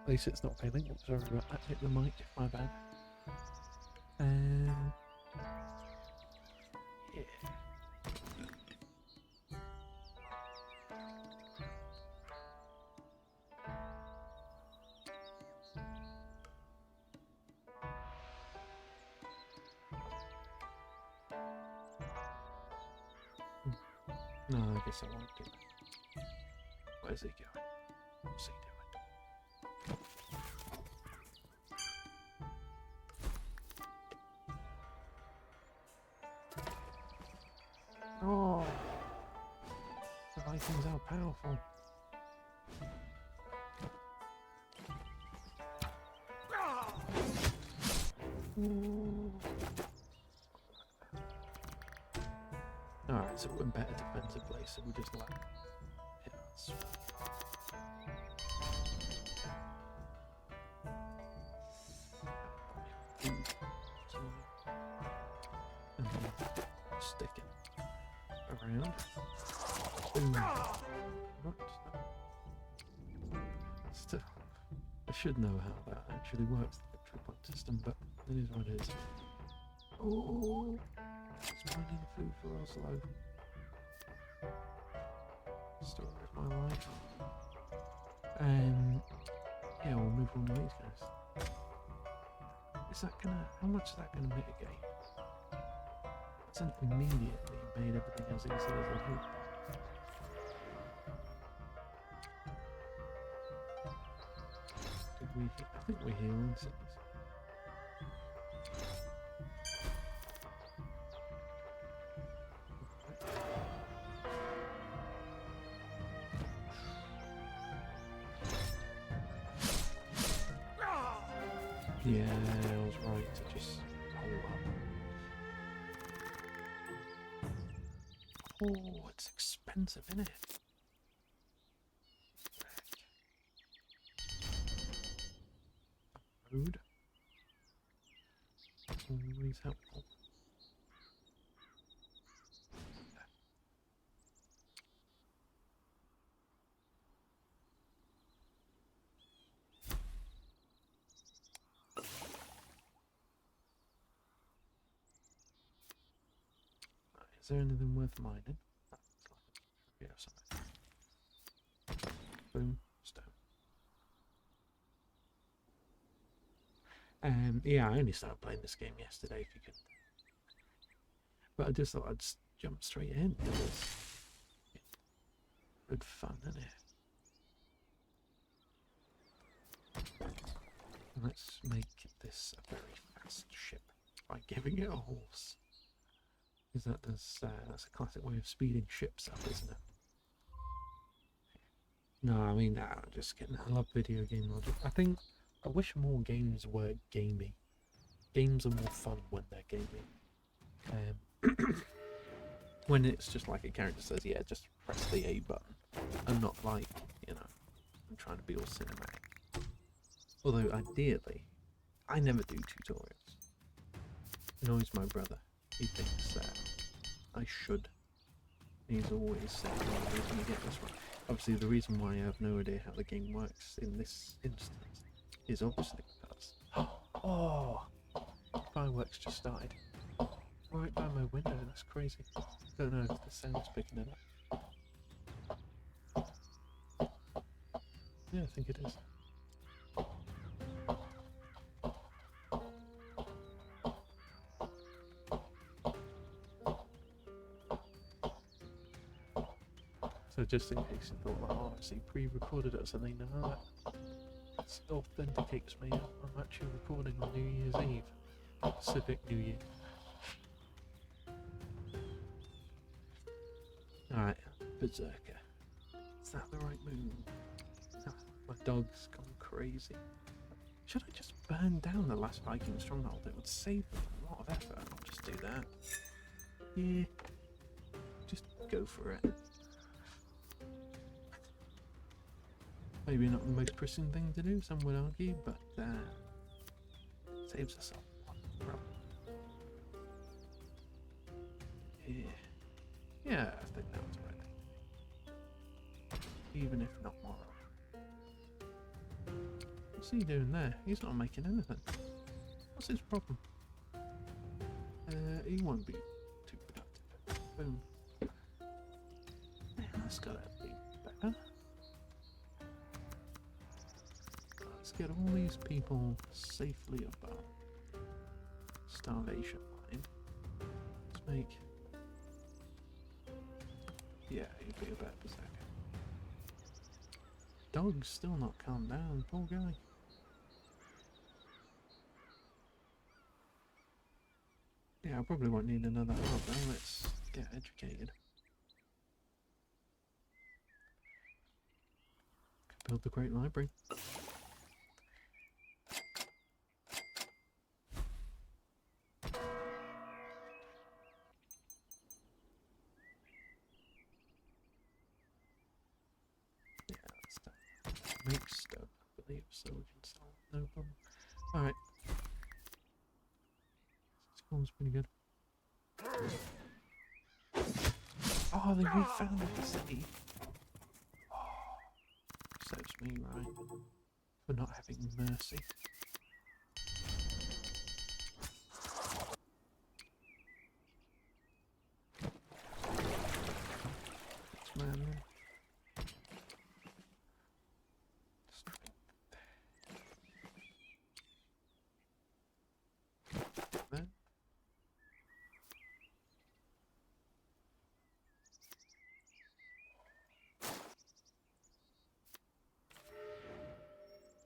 At least it's not failing. I'm sorry about that. Hit the mic, my bad. Yeah. No, I guess I won't do that. Where's he going? What's he doing? Oh! The Vikings are powerful. Ooh. Alright, so we're in better defensive place, so we just let hit us. And then stick it around. Boom. What? Still. I should know how that actually works, the victory point system, but it is what it is. Oh, it's mining food for Oslo. Story of my life. Yeah, we'll move on with these guys. Is that gonna? How much is that gonna mitigate? Hasn't immediately made everything as easy as I hoped. Did we? I think we're here on sickness. Yeah, I was right to just hold up. Oh, it's expensive, isn't it? Food. Always helpful. Is there anything worth mining? Yeah, something. Boom, stone. Yeah, I only started playing this game yesterday, if you could. But I just thought I'd jump straight in because it's good fun, isn't it? Let's make this a very fast ship by giving it a horse. Because that's a classic way of speeding ships up, isn't it? No, I mean, I'm just kidding. I love video game logic. I wish more games were gamey. Games are more fun when they're gamey. When it's just like a character says, yeah, just press the A button. And not like, you know, I'm trying to be all cinematic. Although, ideally, I never do tutorials. Annoys my brother. He thinks I should. He's always saying, oh, we're going to get this right. Obviously, the reason why I have no idea how the game works in this instance is obviously because... Oh! Fireworks just started. Right by my window, that's crazy. Don't know if the sound's picking it up. Yeah, I think it is. So just in case you thought, oh, I see pre-recorded it or something, no, that authenticates me. I'm actually recording on New Year's Eve. Pacific New Year. Alright, Berserker. Is that the right move? Oh, my dog's gone crazy. Should I just burn down the last Viking stronghold? It would save them a lot of effort. I'll just do that. Yeah. Just go for it. Maybe not the most pressing thing to do, some would argue, but saves us a lot of trouble. Yeah. Yeah, I think that was right. Even if not moral. What's he doing there? He's not making anything. What's his problem? He won't be too productive. Boom. Yeah, that's gotta be better. Let's get all these people safely above starvation line. Let's make... Yeah, he'd be a better berserker. Dog's still not calmed down, poor guy. Yeah, I probably won't need another hub though, let's get educated. Build the Great Library. Make stone, I believe, so we can sell it, no problem. Alright. This one's pretty good. Oh, they refounded the city. Oh, serves me right. for not having mercy. Next man then. Then.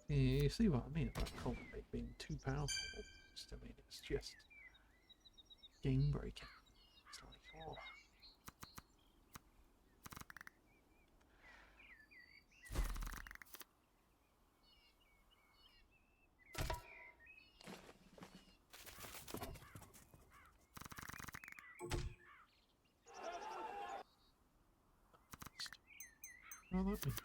Yeah, you see what I mean about cultivate being too powerful. I mean, it's just game breaking. It's like, oh. Well, that means.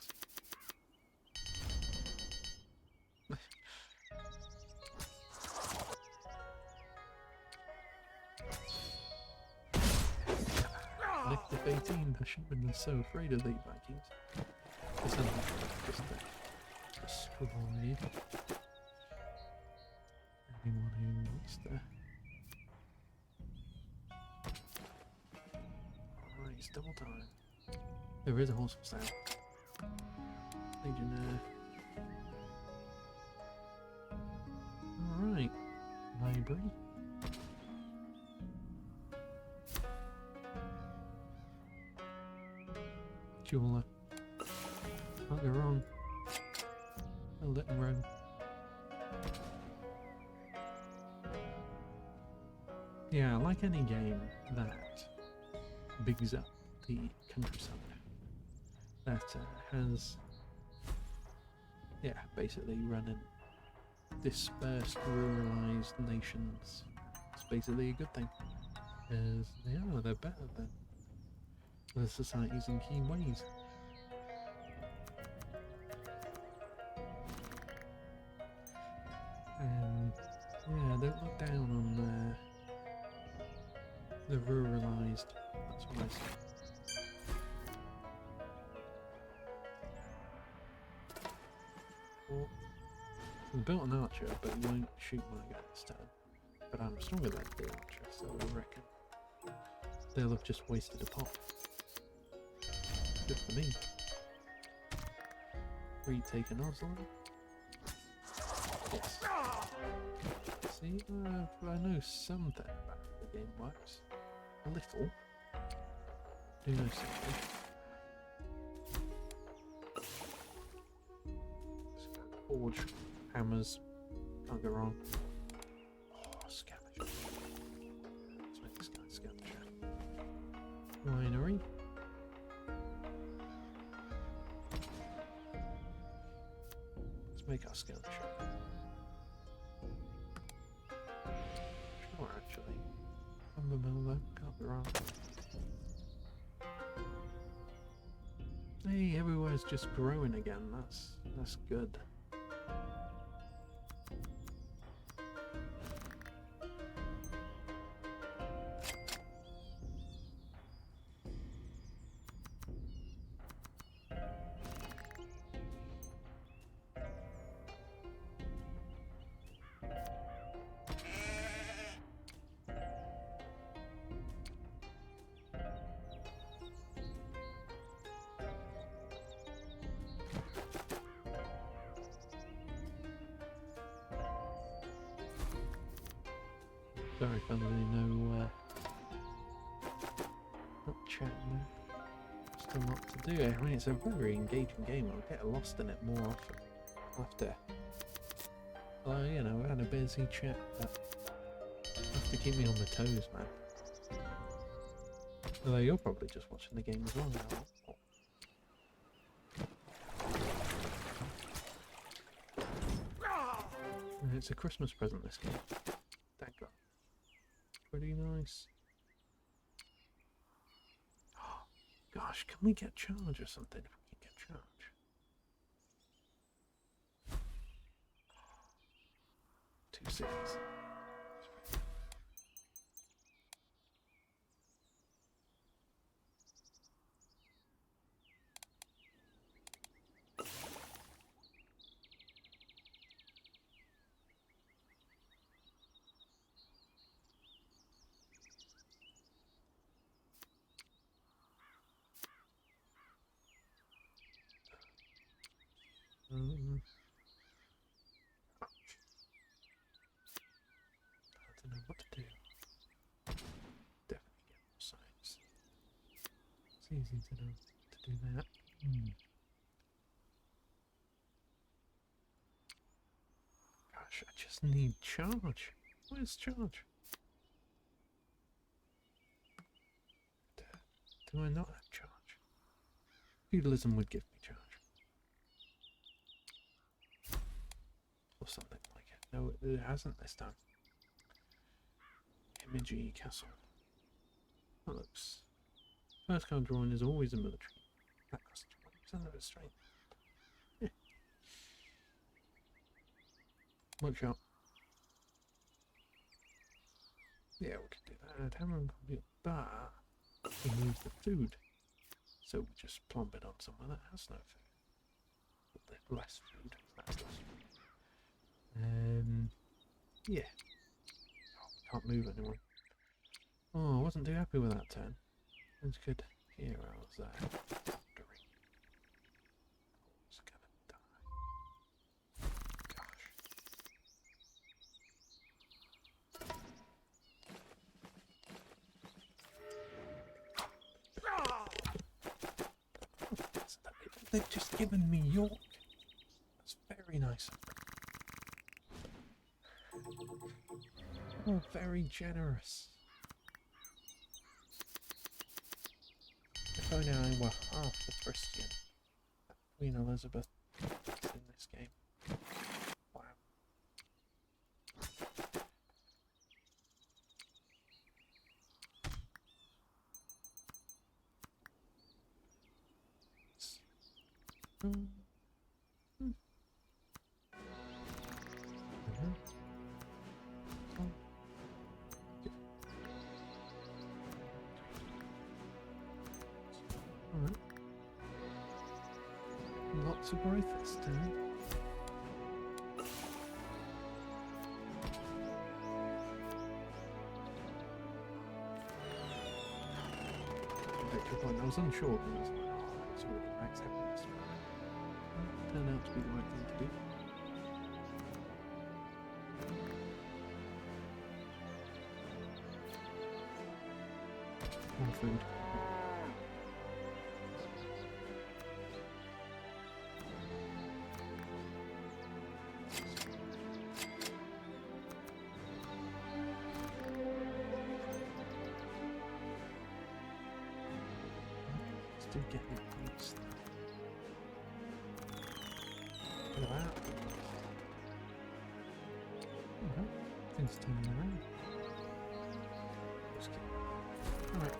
Negative 18, I shouldn't have been so afraid of these Vikings. Just destroy anyone who wants to. Alright, it's double time. There is a horse for sale. Legionnaire. Alright. Library. Jeweler. Can't go wrong. I'll let him roam. Yeah, like any game that bigs up the countryside, that has, yeah, basically running dispersed, ruralized nations. It's basically a good thing, because they're better than the societies in key ways. And yeah, don't look down on the ruralized. That's what I say. Well, I'm built an archer, but he won't shoot my gun this turn. But I'm stronger than the archer, so I reckon they'll have just wasted a pop. Good for me. Retake an Oslo. Yes. See, I know something about how the game works. A little. Do know something. Let's go forge. Hammers. Can't go wrong. Oh, scavenger. Let's make this guy scavenger. Winery. Make our scavenger. Sure, actually. Lumbermill though, can't be wrong. Hey, everywhere's just growing again. That's good. Sorry, family, no, not chatting. Still lot to do. I mean, it's a very engaging game. I'll get lost in it more often. After, well, you know, we had a busy chat, but you have to keep me on my toes, man. Although you're probably just watching the game as well now. It's a Christmas present, this game. Thank God. Pretty nice. Oh, gosh, can we get charge or something if we can get charge? Two cities. It's easy to do that. Gosh, I just need charge. Where's charge? Do I not have charge? Feudalism would give me charge. Or something like it. No, it hasn't this time. Imagey Castle. That looks... First card drawing is always a military. That costs 20% of its strength. Yeah. One shot. Yeah, we can do that. Hammer and complete, but we lose the food. So we just plump it on somewhere that has no food. A bit less food. That's less food. Yeah. Oh, we can't move anyone. Oh, I wasn't too happy with that turn. It's good. Here I was wondering. I was gonna die. Gosh. They've just given me York. That's very nice. Oh, very generous. If only I were half a Christian. Queen Elizabeth is in this game. Wow. Alright. Lots of growth this time. Victory point. I was unsure, but I was like, oh, it's all max happiness. Turned out to be the right thing to do. More food. Still getting points. Look at that. Okay. Things turning around. Just kidding. Alright.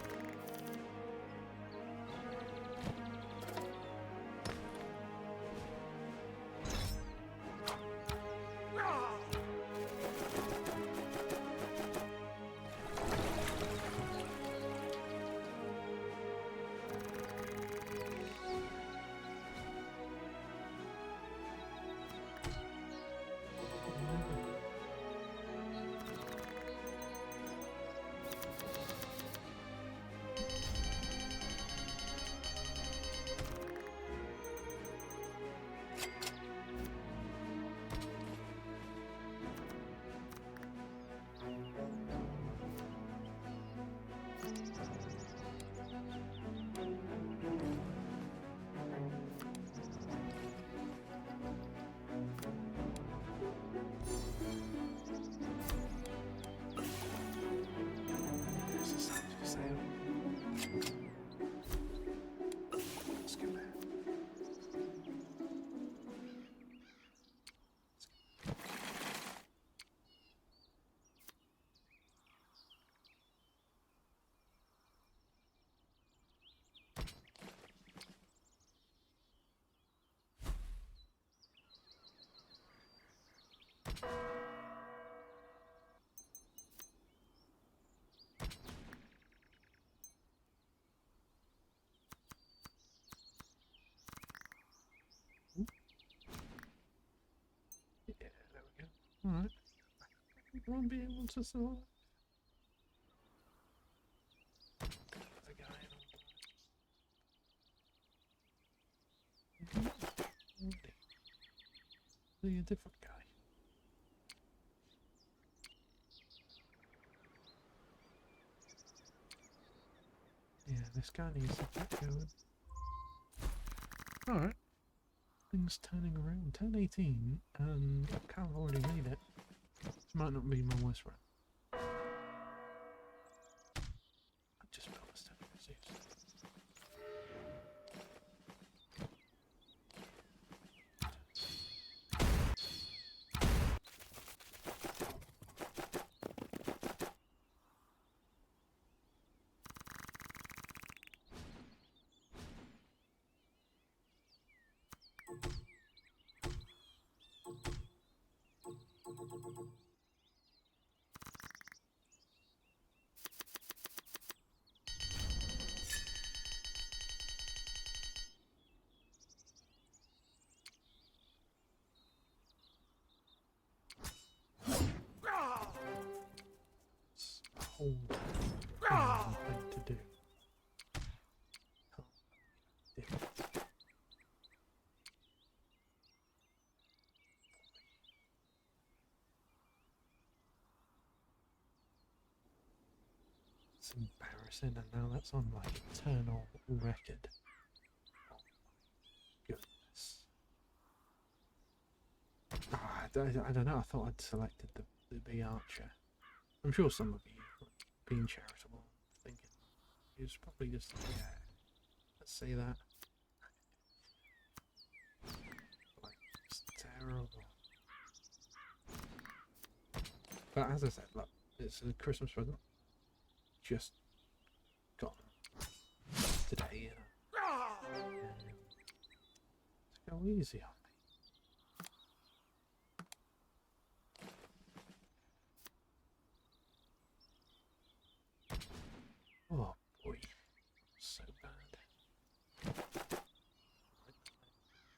Yeah, there we go. Alright. Won't be able to survive. The guy and all that. Really a different guy. Yeah. this guy needs to get going. Alright. Things turning around. Turn 18, and Cal's already made it. This might not be my worst run. I just built a step. Whole thing to do. It's embarrassing, and now that's on like eternal record. Oh my goodness. I don't know, I thought I'd selected the archer. I'm sure some of you, being charitable, thinking he was probably just, yeah, let's say that. Like, it's terrible. But as I said, look, it's a Christmas present. Just got today, you know. Go easy on me. Oh boy, so bad.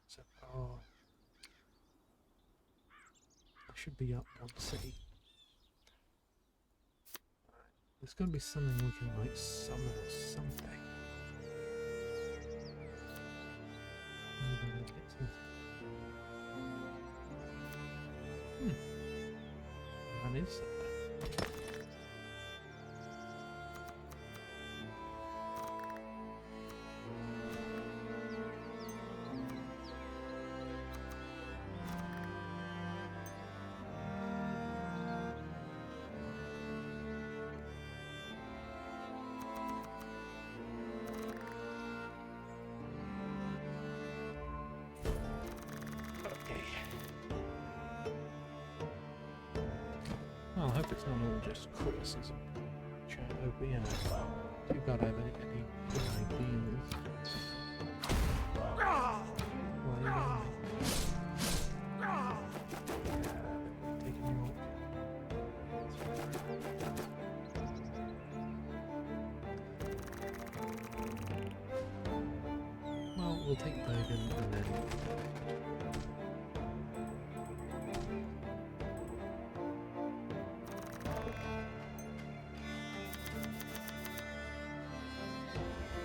So, oh, I should be up one city. There's got to be something we can like summon or something. That is something. Well, I hope it's not all just criticism. But yeah, too bad I have any good ideas. Well, taking you off. Well, we'll take Bergen and then.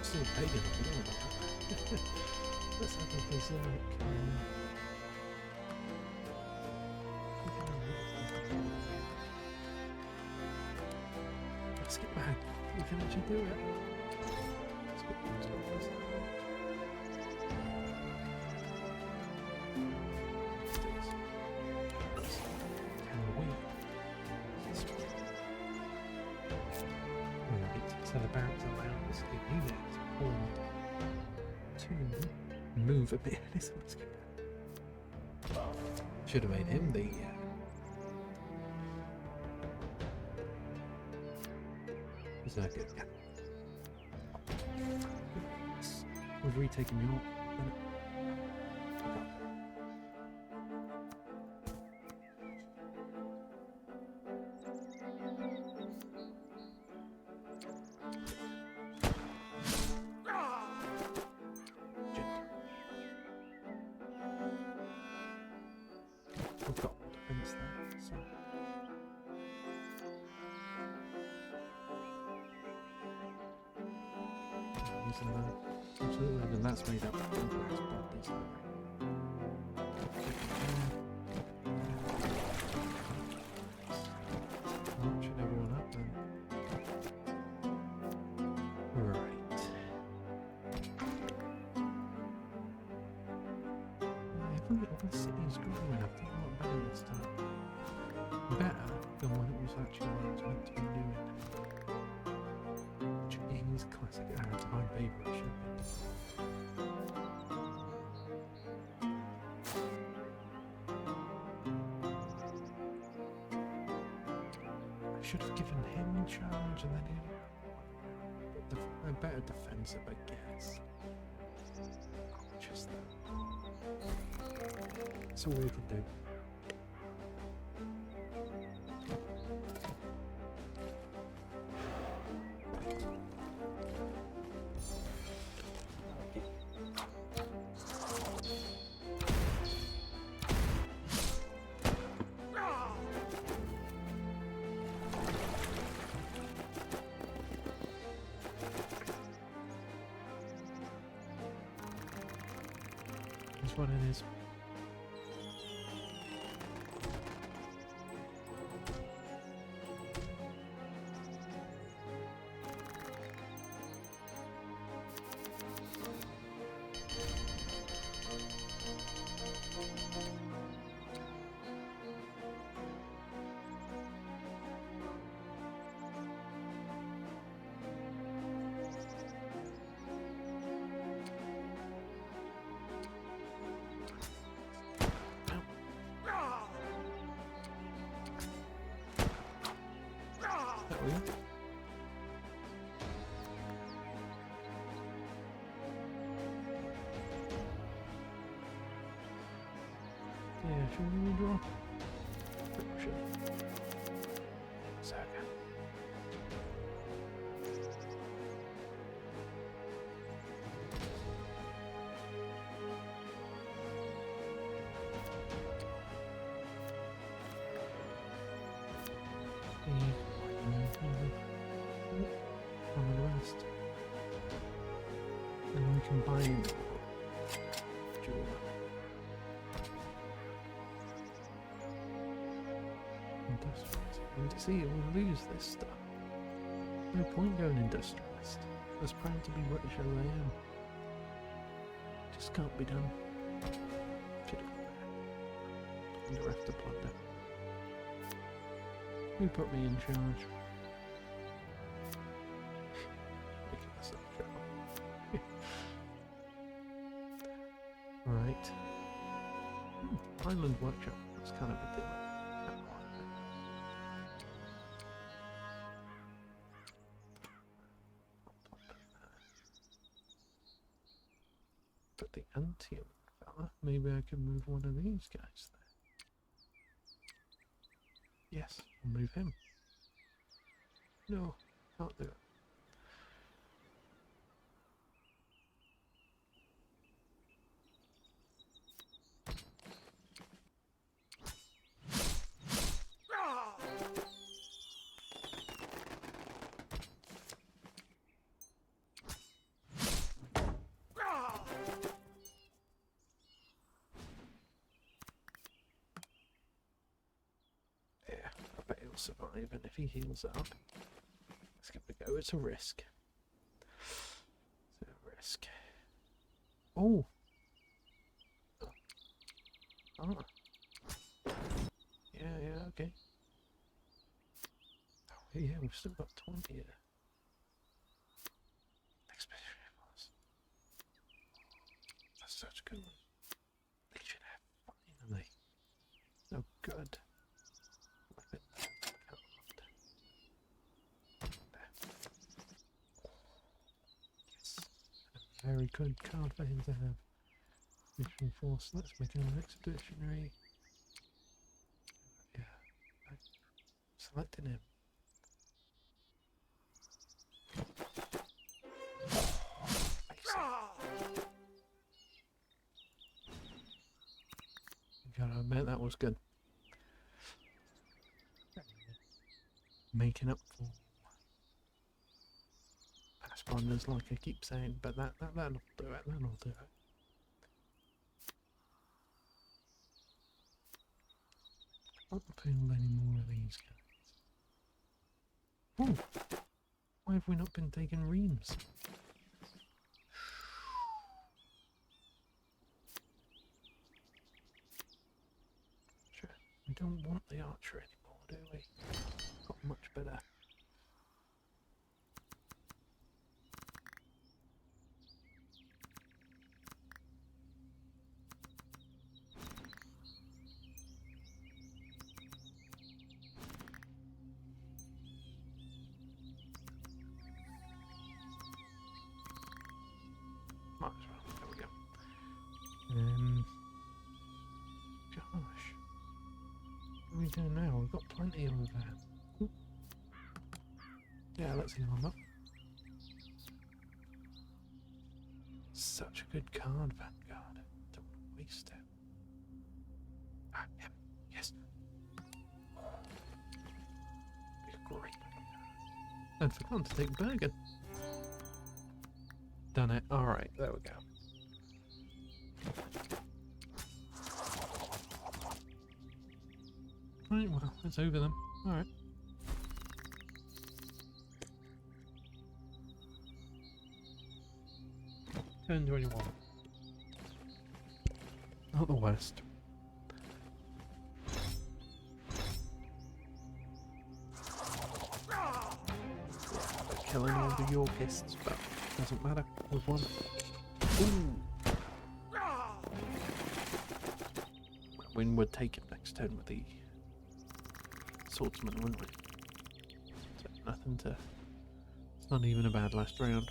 Still pagan, let's have a berserk. Let's get back. We can actually do it. Let's get berserk. So the barracks allows the unit to move a bit. Should have made him the. Is that good? Yeah. We've retaken York. We've got defense there, so. Using that. Absolutely, and that's made up of complex bodies. Marching everyone up then. Right. Look at all the cities growing. I've done a lot better this time. Better than when it was actually what I was meant to be doing. Jeez, classic. It's my favourite should be. I should have given him charge and then a better defensive, I guess. Just that. It's all we can do. That's what it is. Yeah, should we redraw? Sure. Saga. On the rest. And we combine jewel. And to see it, we'll lose this stuff. No point going industrialist. As proud to be British as I am. Just can't be done. Should have gone there. Under after plunder. Who put me in charge? Making myself trouble. Right. Island Workshop. That's kind of a deal. But the anti-human fella, maybe I could move one of these guys there. Yes, I'll move him. No, can't do it. Survive, and if he heals up, let's give it a go. It's a risk. It's a risk. Oh! Oh. Yeah, okay. Oh, yeah, we've still got 20 here. Expeditionary force. That's such a good one. They should have finally. Oh, good. Very good card for him to have. Mission force. Let's make him an expeditionary. Yeah, I'm selecting him. Gotta admit that was good. Making up for past blunders, like I keep saying, but that'll do it. That'll do it. I don't feel any more of these guys. Oh, why have we not been taking reams? don't want the archer anymore, do we? Got much better. Might as well. There we go. Gosh. What are we doing now? We've got plenty of that. Yeah, let's heal them up. Such a good card, Vanguard. Don't waste it. Ah, yeah. Yes. Great. I'd forgotten to take Bergen. Done it. Alright, there we go. Right, well, it's over them. Alright. Turn 21. Not the worst. Killing all the Yorkists, but doesn't matter. We've won. Ooh! Win would take it next turn with the swordsman, wouldn't we? So nothing to. It's not even a bad last round.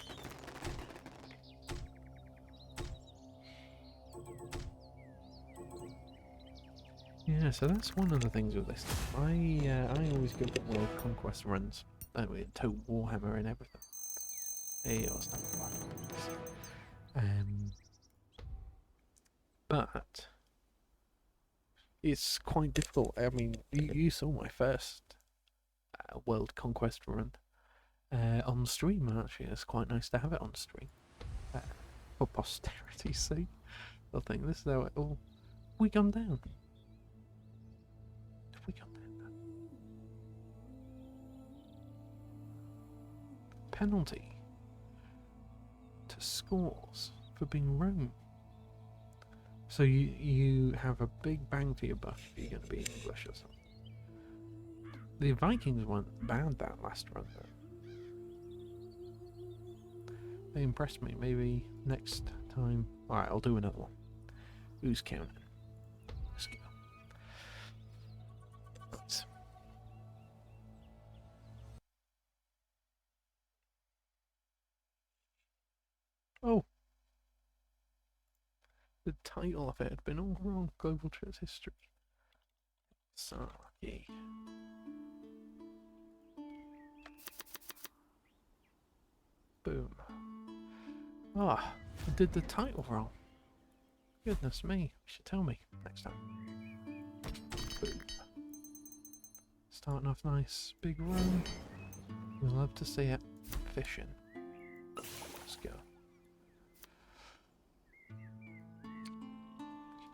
Yeah, so that's one of the things with this. I always go for world conquest runs. That way, tote Warhammer and everything. Hey, I'll stop but it's quite difficult. I mean, you saw my first world conquest run on stream. Actually, it's quite nice to have it on stream for posterity's sake. I think this is how it all. We gone down. We gone down. Penalty to scores for being Rome. So you have a big bang for your buck if you're going to be English or something. The Vikings weren't bad that last run though. They impressed me. Maybe next time. Alright, I'll do another one. Who's counting? Let's go. Let's. Oh! The title of it had been all wrong. Global Church History. Hexarchy. Boom. Ah, I did the title wrong. Goodness me, you should tell me next time. Boom. Starting off nice, big run. We'll love to see it. Fishing. Let's go.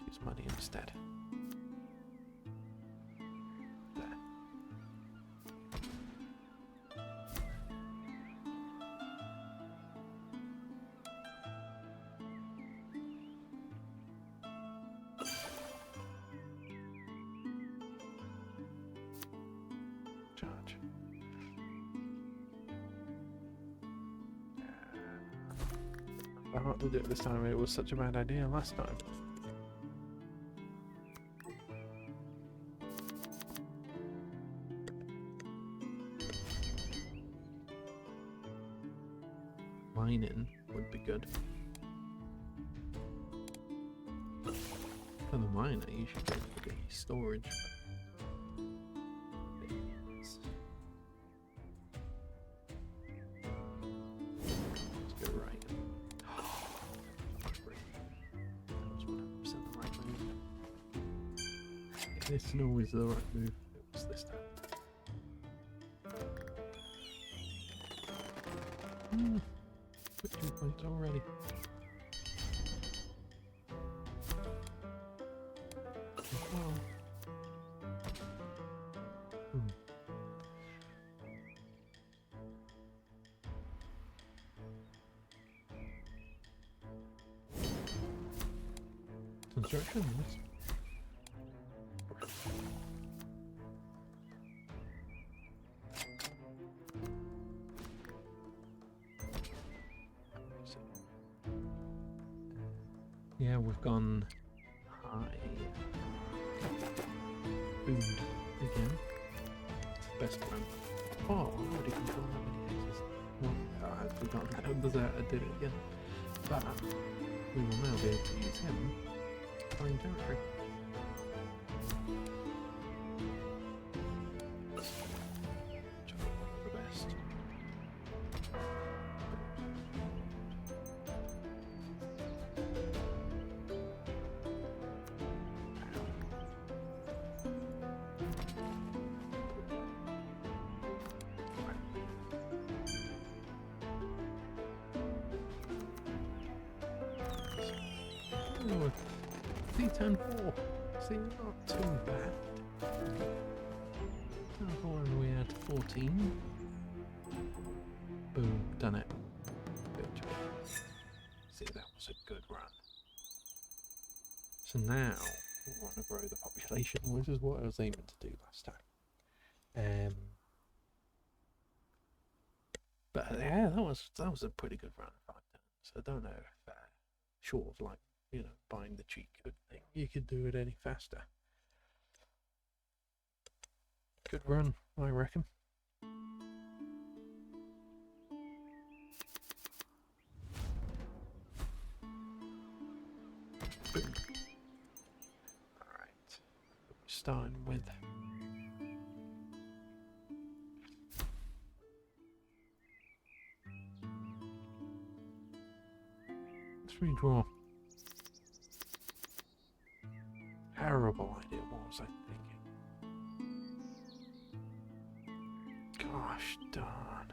Use money instead. There. Charge. I have to do it this time. It was such a bad idea last time. Mining would be good. For the miner, you should go for the storage. Let's go right. That was 100% the right move. This isn't always the right move. It was this time. Victory points already. Well. Construction, nice. Yeah, we've gone high. Food again. It's the best one. Oh, I already control how many hexes. Well, I've forgotten how does that. I did it again. But we will now be able to use him to find territory. The best. Oh, D10 4. See, not too bad. Turn 4 and we had 14. Boom, done it. Good job. See, that was a good run. So now we want to grow the population, which is what I was aiming to do last time. But yeah, that was a pretty good run. 5 turns. I don't know if short of like, you know, buying the cheat code thing, you could do it any faster. Good run, I reckon. Boom. Alright. Starting with let's redraw. Terrible idea, what was I thinking? Gosh darn.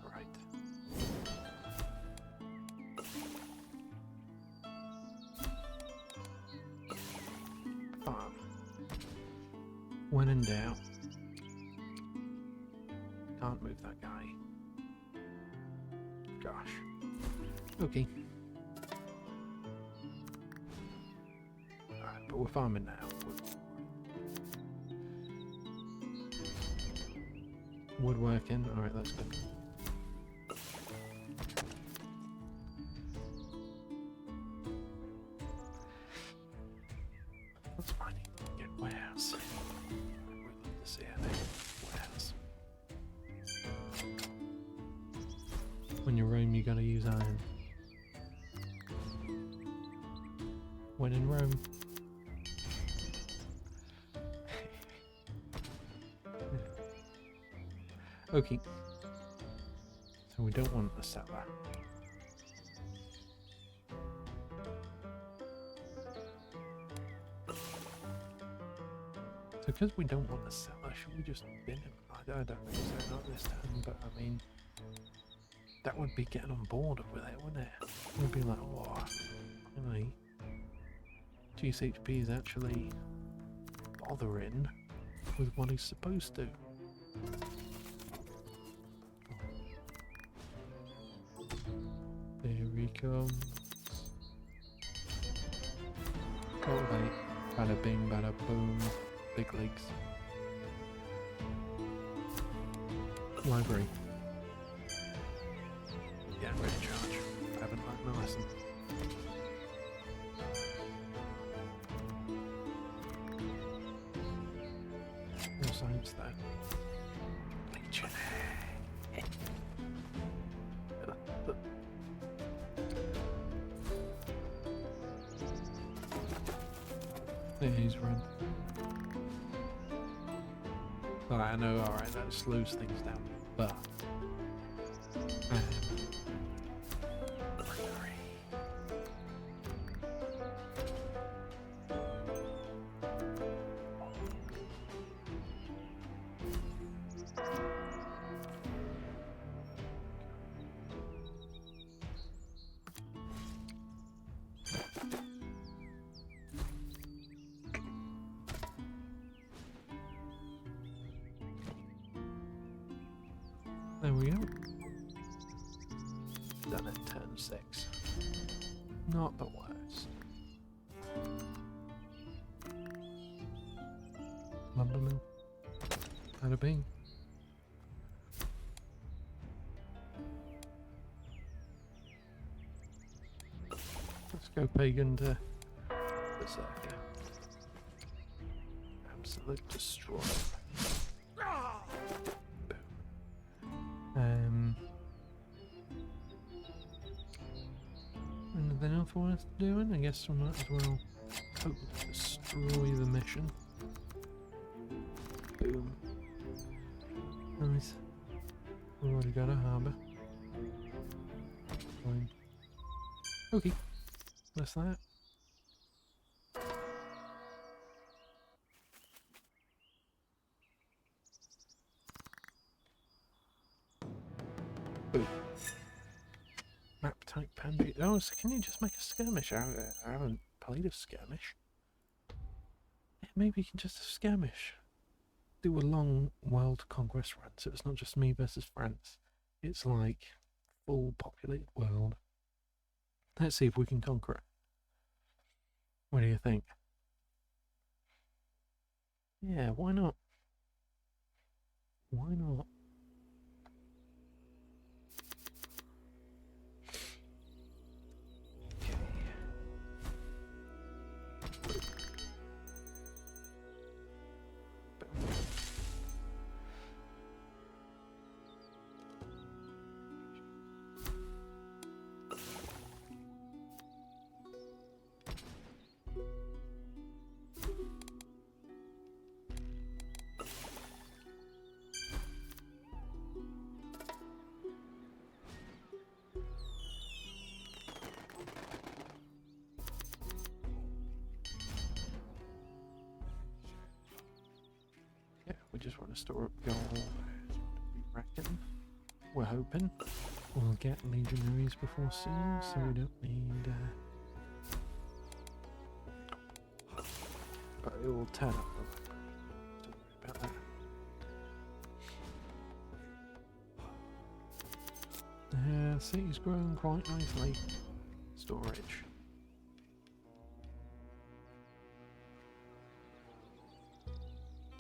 Right. Farm. When in doubt. Can't move that guy. Gosh. Okay. Alright, but we're farming now. Woodworking, alright, that's good. That's fine, get warehouse. We'd love to see how they warehouse. When you roam, you gotta use iron. When in Rome. Okay. So we don't want the settler. So because we don't want the settler, should we just bin him? I don't think so, not this time, but I mean, that would be getting on board with it, wouldn't it? We'd be like, oh, anyway, GSHP is actually bothering with what he's supposed to. There he comes. Cultivate. Bada bing, bada boom. Big legs. Library. Yeah, I'm ready to charge. I haven't learned my lesson. No science though. Legion. There he's run. Well, I know, alright, that slows things down, but there we go. Done at turn 6. Not the worst. Lumberman. Bada bing. Go pagan to berserker. Absolute destroy. Anything else worth doing? I guess we might as well totally destroy the mission. Boom. Nice. We've already got a harbour. Fine. Okay. That's that. Boom. Map type Pandy. Oh, so can you just make a skirmish? I haven't played a skirmish. Yeah, maybe you can just skirmish. Do a long world conquest run, so it's not just me versus France. It's like full populated world. Let's see if we can conquer it. What do you think? Yeah, why not? Why not? We just want to store up gold. We reckon. We're hoping we'll get legionaries before soon, so we don't need. But it will turn up. Don't worry about that. City's growing quite nicely. Storage.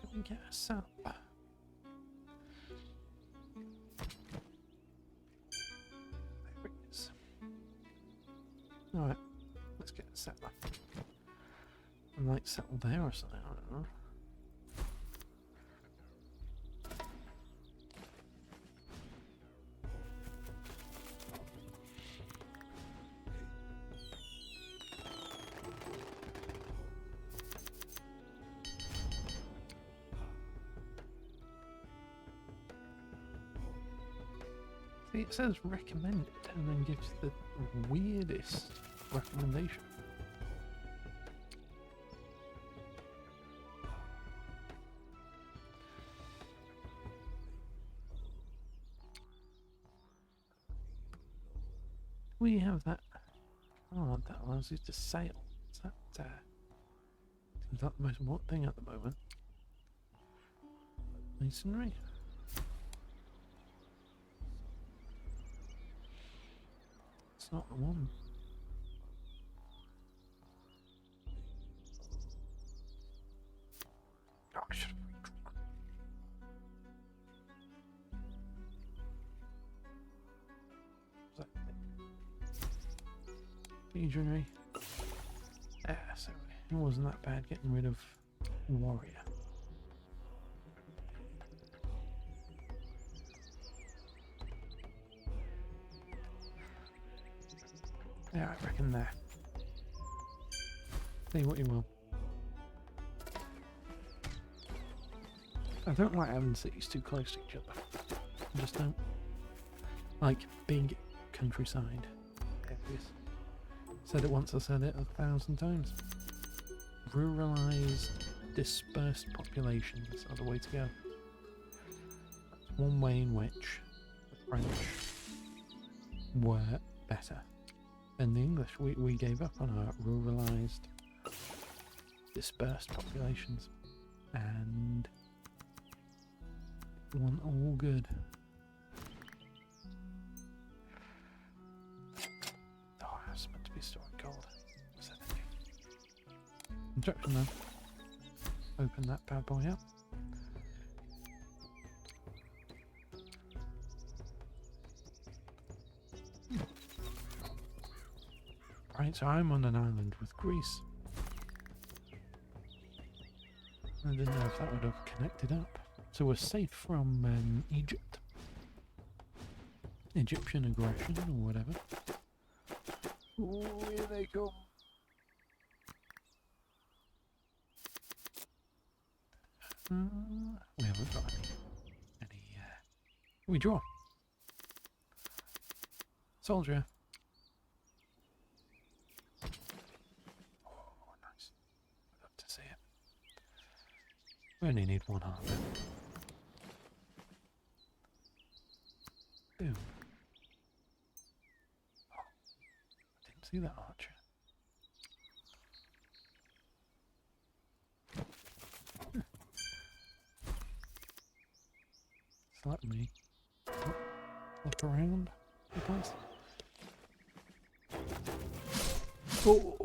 Did we get us up? There it is. Alright, let's get a settler. I might settle there or something, I don't know. See, it says recommended and then gives the weirdest recommendation. We have that. Oh, that allows you to sail. Is that seems like the most important thing at the moment? Masonry. It's not the one. Oh, I should have redrawn. Was that legionary? Yeah, so it wasn't that bad getting rid of warrior. Yeah, I reckon there. Say what you will. I don't like having cities too close to each other. I just don't. Like big countryside areas. Said it once, I said it 1,000 times. Ruralized, dispersed populations are the way to go. That's one way in which the French were better than the English. We gave up on our ruralized, dispersed populations and won all good. Oh, I was meant to be storing gold. What's that thing? Instruction then. Open that bad boy up. Right, so I'm on an island with Greece. I didn't know if that would have connected up. So we're safe from Egypt. Egyptian aggression or whatever. Oh, here they come. We haven't got any we draw. Soldier. Oh, nice. I'd love to see it. We only need one heart then. Boom. Oh, I didn't see that archer. Just let me look around the place. Oh!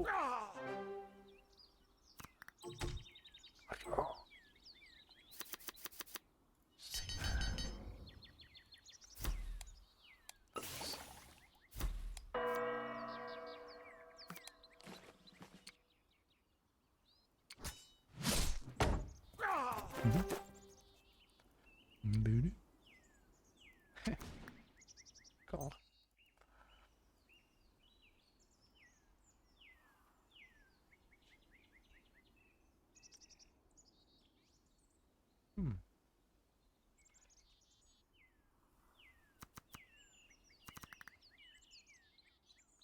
Oh. See there. Booty. God.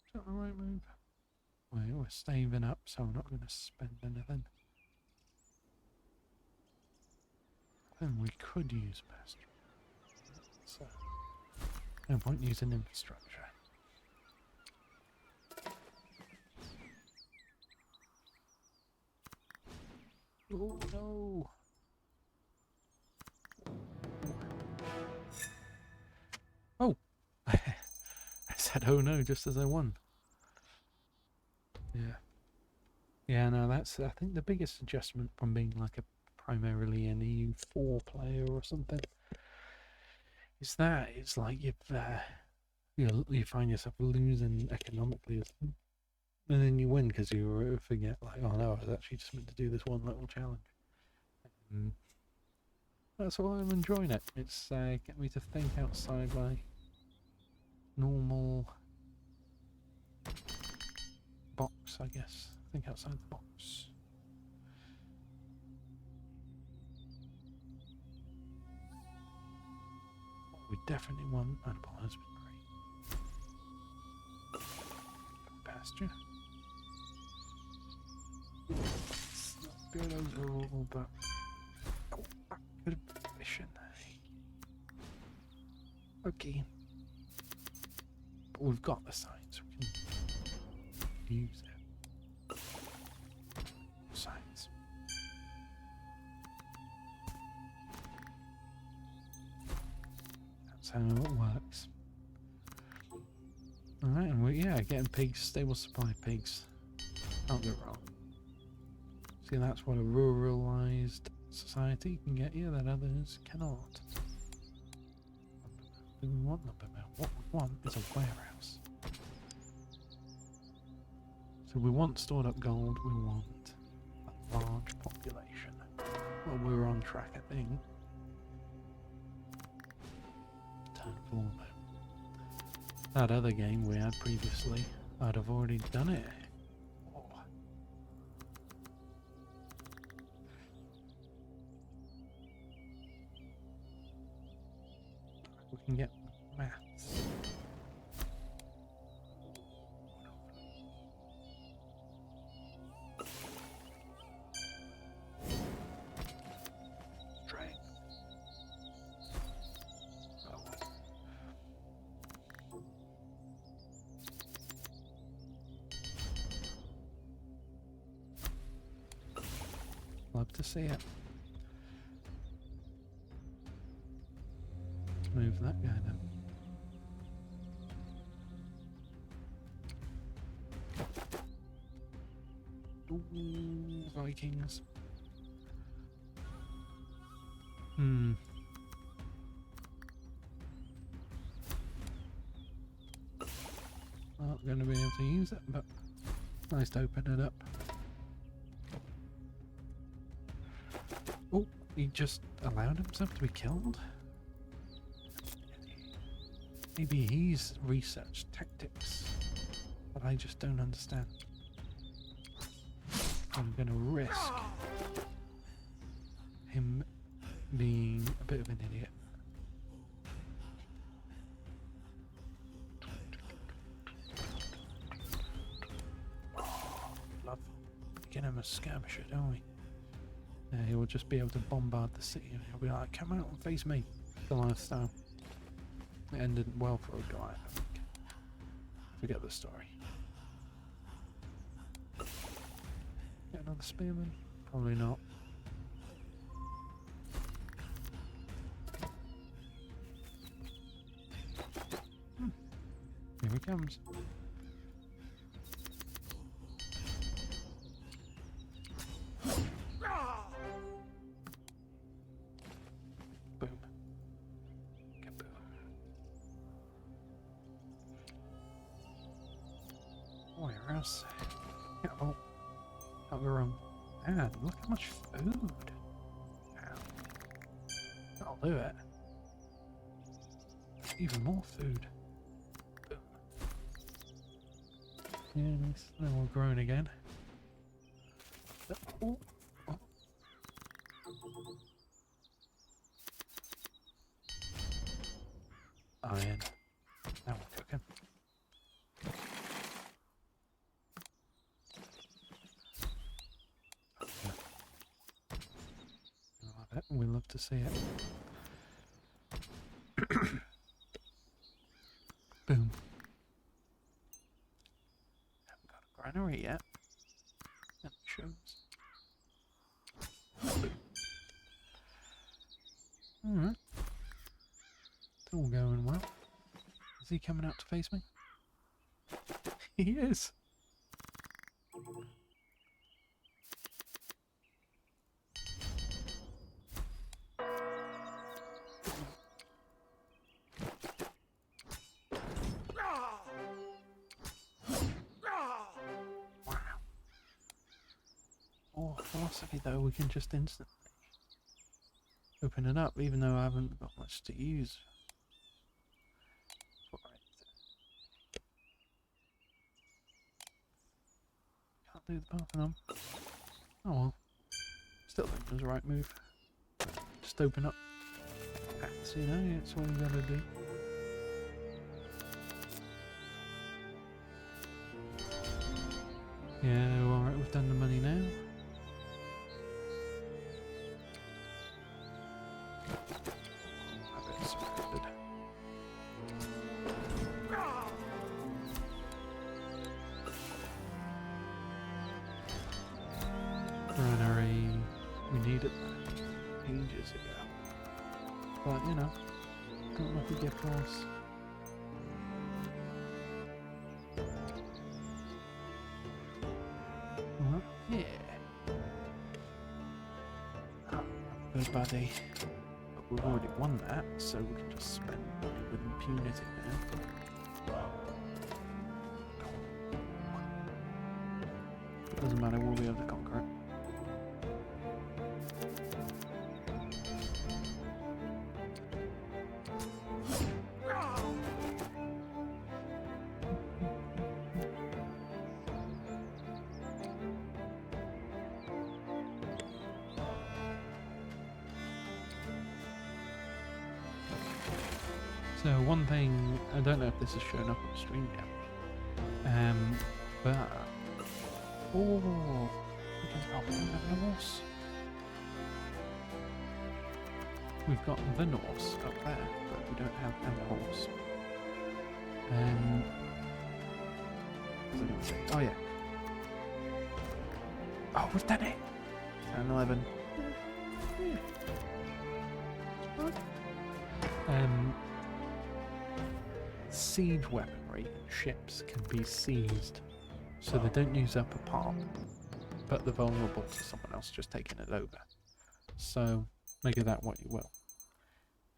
Is that the right move? Wait, we're saving up, so I'm not going to spend anything. Then we could use mastery. So, no point using infrastructure. Oh no! Oh! I said oh no just as I won. Yeah. Yeah, no, that's I think the biggest adjustment from being like a primarily an EU4 player or something is that it's like you find yourself losing economically, and then you win because you forget like, oh no, I was actually just meant to do this one little challenge. That's why I'm enjoying it. It's getting me to think outside my normal box, I guess. Think outside the box. We definitely want animal husbandry. Pasture. It's not good overall, but good vision. Okay. But we've got the signs, we can use it. Signs. That's how it works. Alright, and we're getting pigs, stable supply of pigs. Can't go wrong. See, that's what a ruralized society can get you that others cannot. Do we want number mill? What we want is a warehouse. So we want stored up gold, we want a large population. Well, we're on track, I think. Turn full now. That other game we had previously, I'd have already done it. Oh. We can get maths. Strength. Oh. Love to see it. Let's move that guy then. Ooh, Vikings. Not going to be able to use it, but Nice to open it up. Oh, he just allowed himself to be killed? Maybe he's researched tactics that I just don't understand. I'm gonna risk him being a bit of an idiot. Love get him a skirmisher, don't we? He will just be able to bombard the city and he'll be like, come out and face me, Goliath style. It ended well for a Goliath, I think. Forget the story. Get another spearman? Probably not. Here he comes. Boom. Kaboom. Where else? Yeah, oh. Not the wrong. Man, look how much food. Wow. That'll do it. Even more food. Boom. Yeah, nice. Now we're growing again. Oh. Oh. Iron. Now we're cooking. We love to see it. Boom. Haven't got a granary yet. That shows. Alright. It's all going well. Is he coming out to face me? He is! Philosophy though, we can just instantly open it up, even though I haven't got much to use for it. Can't do the Parthenon. Oh well. Still think it was the right move. Just open up. That's, you know, it's all you gotta do. Yeah, alright, we've done the money now. Granary, we needed that ages ago. But, you know, got lucky gift horse. Yeah. Oh, good buddy. But we've already won that, so we can just spend money with impunity now. It doesn't matter, we'll be able to conquer it. So one thing, I don't know if this has shown up on the stream yet, but oh, we can have the Norse. We've got the Norse up there, but we don't have an horse. What was I going to say? Oh yeah. Oh, we've done it. 10, 11. Siege weaponry and ships can be seized, so they don't use up a part, but they're vulnerable to someone else just taking it over. So make of that what you will.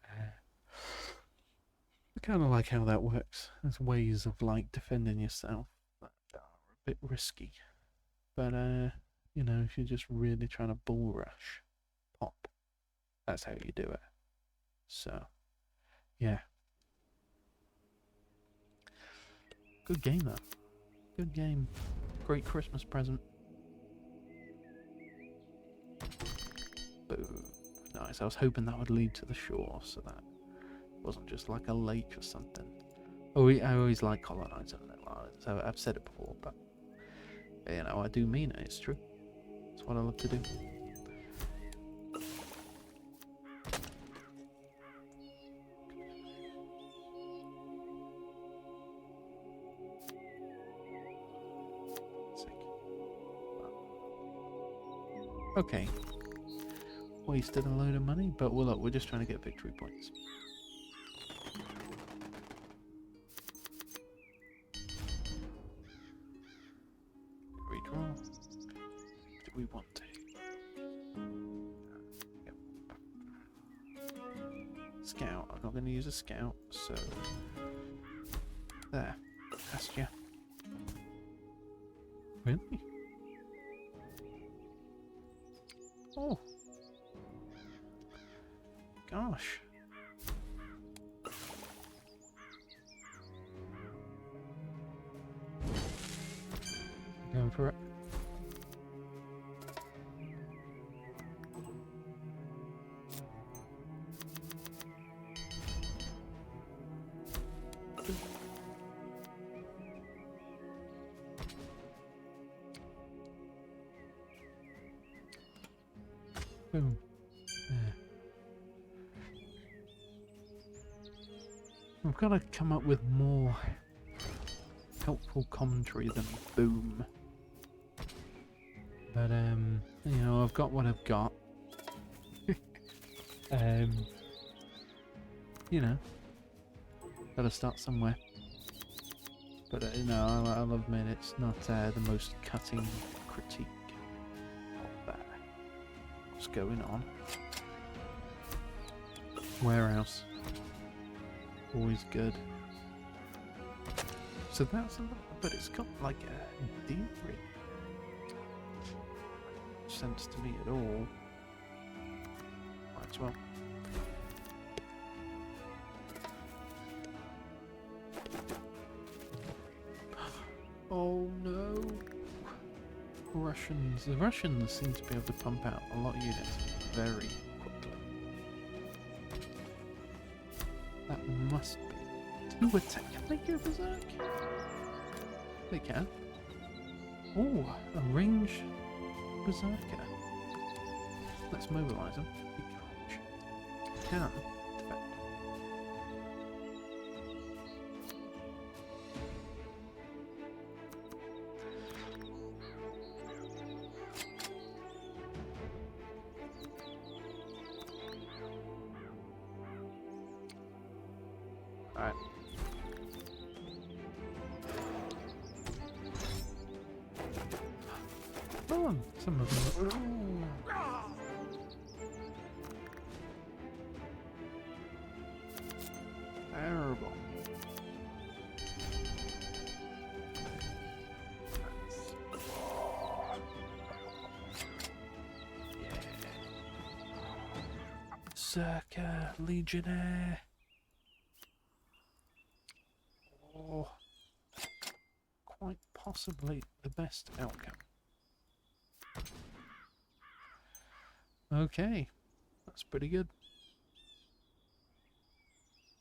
I kind of like how that works. There's ways of like defending yourself that are a bit risky. But, you know, if you're just really trying to bull rush, pop. That's how you do it. So, yeah. Good game, though. Good game. Great Christmas present. Boom. Nice. I was hoping that would lead to the shore, so that it wasn't just like a lake or something. Oh, I always like colonizing little islands. I've said it before, but you know, I do mean it. It's true. It's what I love to do. Sick. Okay. Wasted a load of money, but well, look, we're just trying to get victory points. Redraw. Do we want to? Yep. Scout. I'm not going to use a scout, so there. Pasture. Really? Oh. Gosh. Going for it. Boom. There. I've got to come up with more helpful commentary than boom. But you know, I've got what I've got. You know, gotta start somewhere. But you know, I'll admit it's not the most cutting critique of what's going on. Warehouse, always good. So that's a lot, but it's got like a deal rig. Sense to me at all. Might as well. Oh no! Russians. The Russians seem to be able to pump out a lot of units very quickly. That must be. Two attack. Can they go berserk? They can. Oh, a range berserker. Let's mobilise them. Can defend. Alright. Oh, some of them. Terrible. Yeah. Berserker, Legionnaire. Oh, quite possibly the best outcome. Okay, that's pretty good.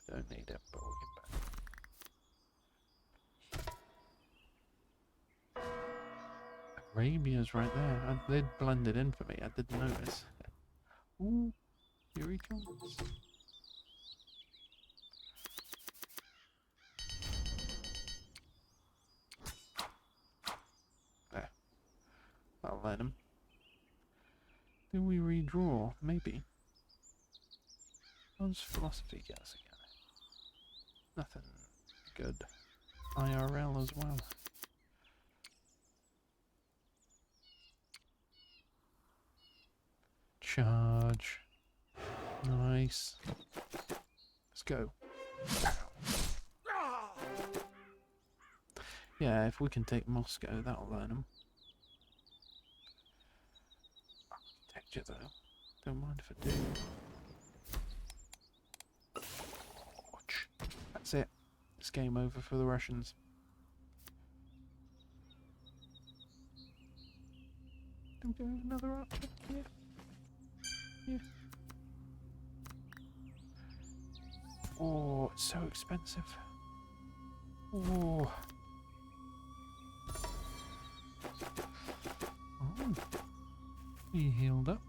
Don't need it, but we'll get back. Arabia's right there. They'd blended in for me. I didn't notice. Ooh, here he comes. There. I'll let him. Do we redraw? Maybe. What does philosophy get us again? Nothing good. IRL as well. Charge. Nice. Let's go. Yeah, if we can take Moscow, that'll learn them. Architecture, though. Don't mind if I do. Ouch. That's it. It's game over for the Russians. Do we have another archer? Yeah. Yeah. Oh, it's so expensive. Oh. Oh. He healed up.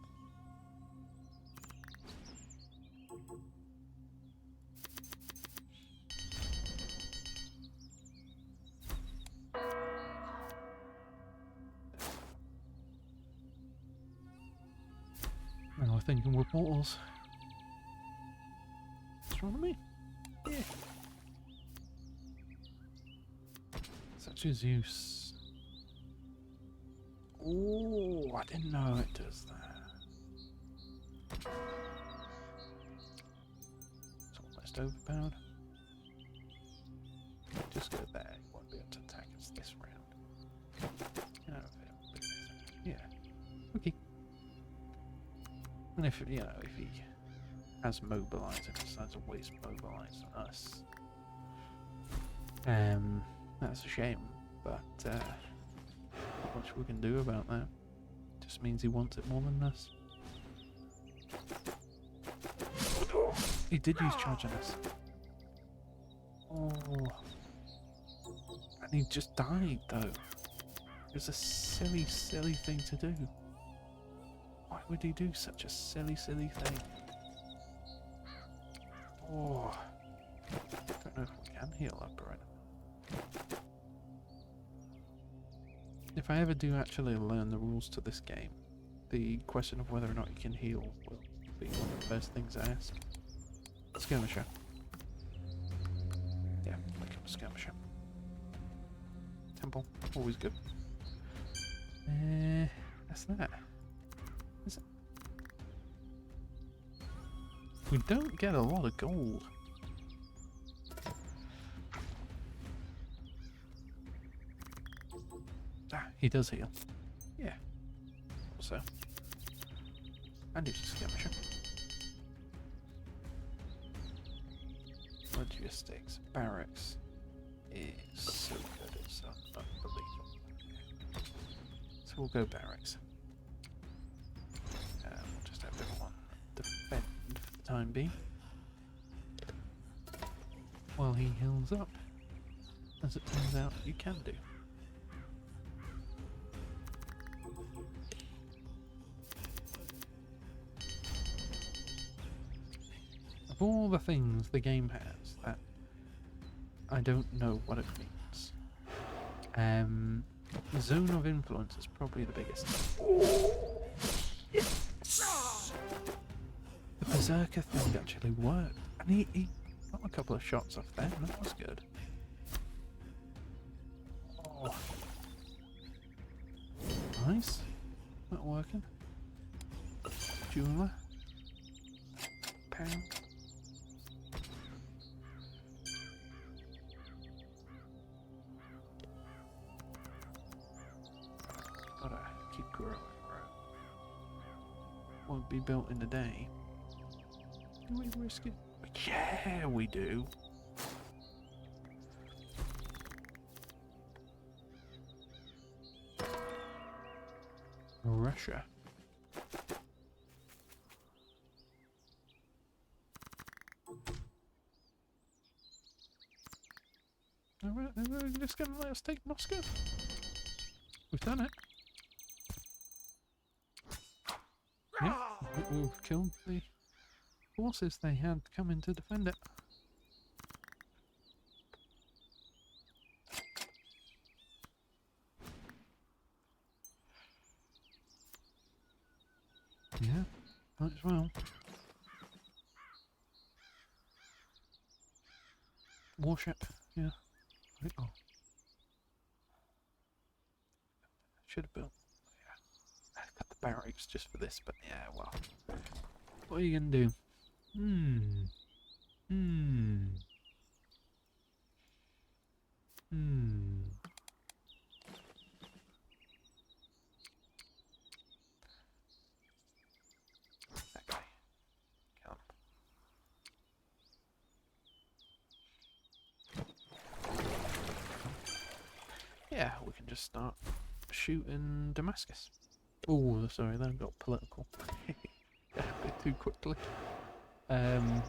Now we're thinking we're portals. Astronomy? Yeah. Such is use. Oh, I didn't know it does that. It's almost overpowered. Just go there. He won't be able to attack us this round. Get out of here. Yeah. Okay. And if, you know, if he has mobilized and decides to waste mobilize on us, that's a shame, but not much we can do about that. Just means he wants it more than us. He did use charge on us. Oh, and he just died though. It was a silly, silly thing to do. Why would he do such a silly, silly thing? Oh, I don't know if we can heal up or anything. If I ever do actually learn the rules to this game, the question of whether or not you can heal will be one of the first things I ask. Skirmisher. Yeah, become a skirmisher. Temple, always good. That's that. Is it? We don't get a lot of gold. Ah, he does heal. Yeah. Also. And he's a skirmisher. Logistics. Barracks is so good. It's unbelievable. So we'll go barracks. We'll just have everyone defend for the time being. While he heals up. As it turns out, you can do. Of all the things the game has that I don't know what it means, Zone of Influence is probably the biggest. Yes! The Berserker thing actually worked, and he got a couple of shots off there, and that was good. Oh. Nice. Not working. Jeweler. Pound. Gotta keep growing, bro. Won't be built in a day. Do we risk it? Yeah, we do. Russia. Alright, they're just gonna let us take Moscow. We've done it. Yeah, we've killed the forces they had coming to defend it. Yeah, might as well. Warship, yeah. Oh. Should have built. Yeah. I got the barracks just for this, but yeah, well. What are you gonna do? just start shooting Damascus. Oh, sorry, that got political. A bit too quickly. Yikes.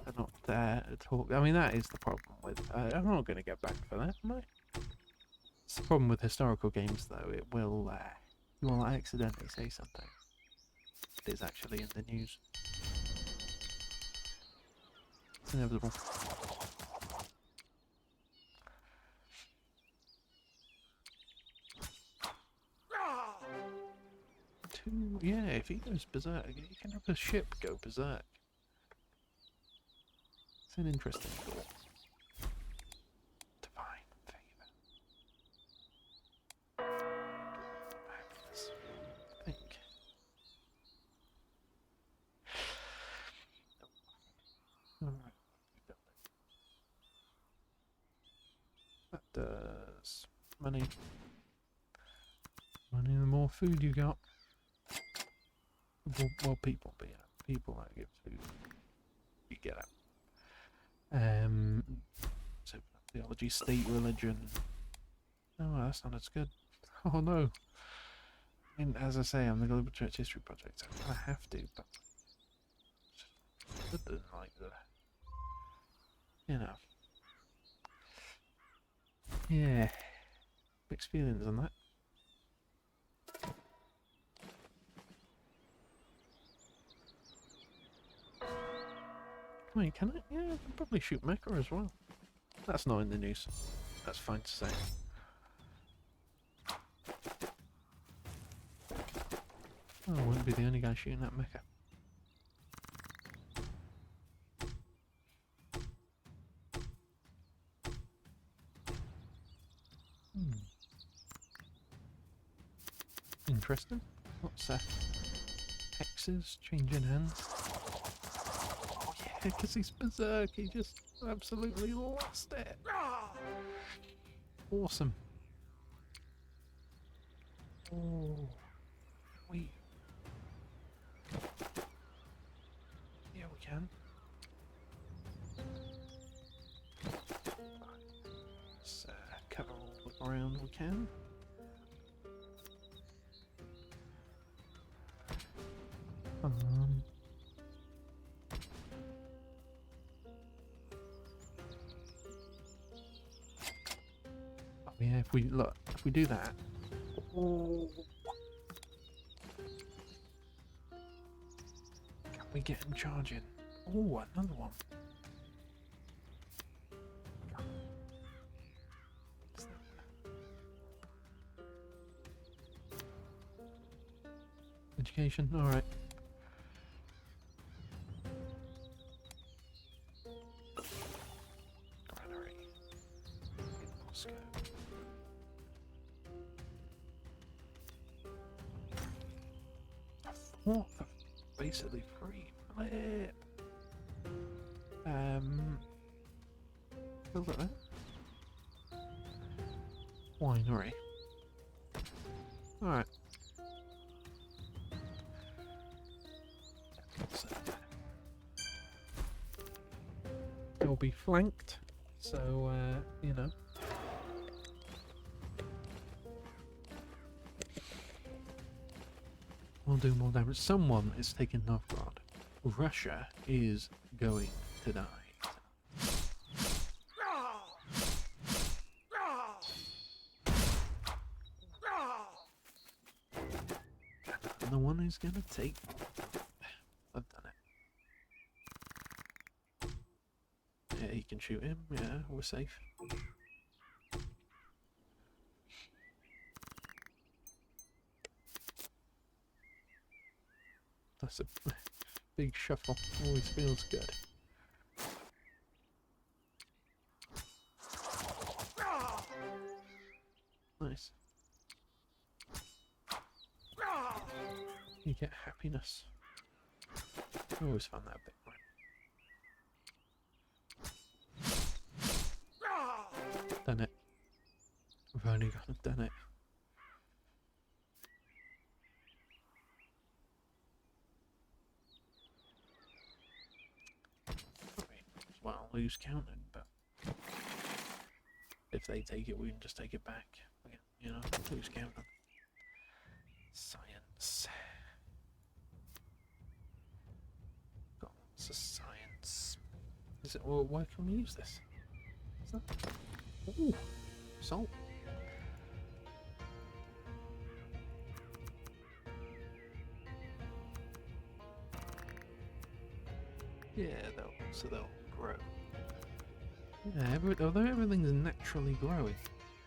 They're not there at all. I mean, that is the problem with... I'm not going to get back for that, am I? It's the problem with historical games, though. It will... you will accidentally say something that is actually in the news. It's inevitable. Yeah, if he goes berserk, you can have a ship go berserk. It's an interesting thought. Divine favour. Magnus, I think. Alright, that does money. Money, the more food you got. Well, people, but yeah, people that give food, you get it. So theology, state, religion. Oh, that's not as good. Oh no. I mean, as I say, I'm the Global Church History Project. I kind of have to, but I don't like the, you know. Yeah, mixed feelings on that. Wait, can I? Yeah, I can probably shoot Mecha as well. That's not in the news. That's fine to say. Oh, I wouldn't be the only guy shooting that Mecha. Interesting. What's that? Hexes changing hands. Oh yeah, because he's berserk. He just absolutely lost it. Awesome. Oh, wait. Yeah, we can. Let's cover all the ground we can. Oh yeah, if we do that. Oh. Can we get him charging? Oh, another one. Education, alright. What? Basically free. Flip. Look at that. Winery. Alright. They'll be flanked, so, you know. We'll do more damage. Someone is taking Novgorod. Russia is going to die. And the one who's gonna take... I've done it. Yeah, he can shoot him. Yeah, we're safe. That's a big shuffle. Always feels good. Nice. You get happiness. I always found that a bit right. Done it. We've only done it. lose count it, but if they take it, we can just take it back. You know, lose count it. Science. Got lots of science. Is it? Well, where can we use this? Is that? Ooh, salt. Yeah, they'll grow. Yeah, although everything's naturally growing,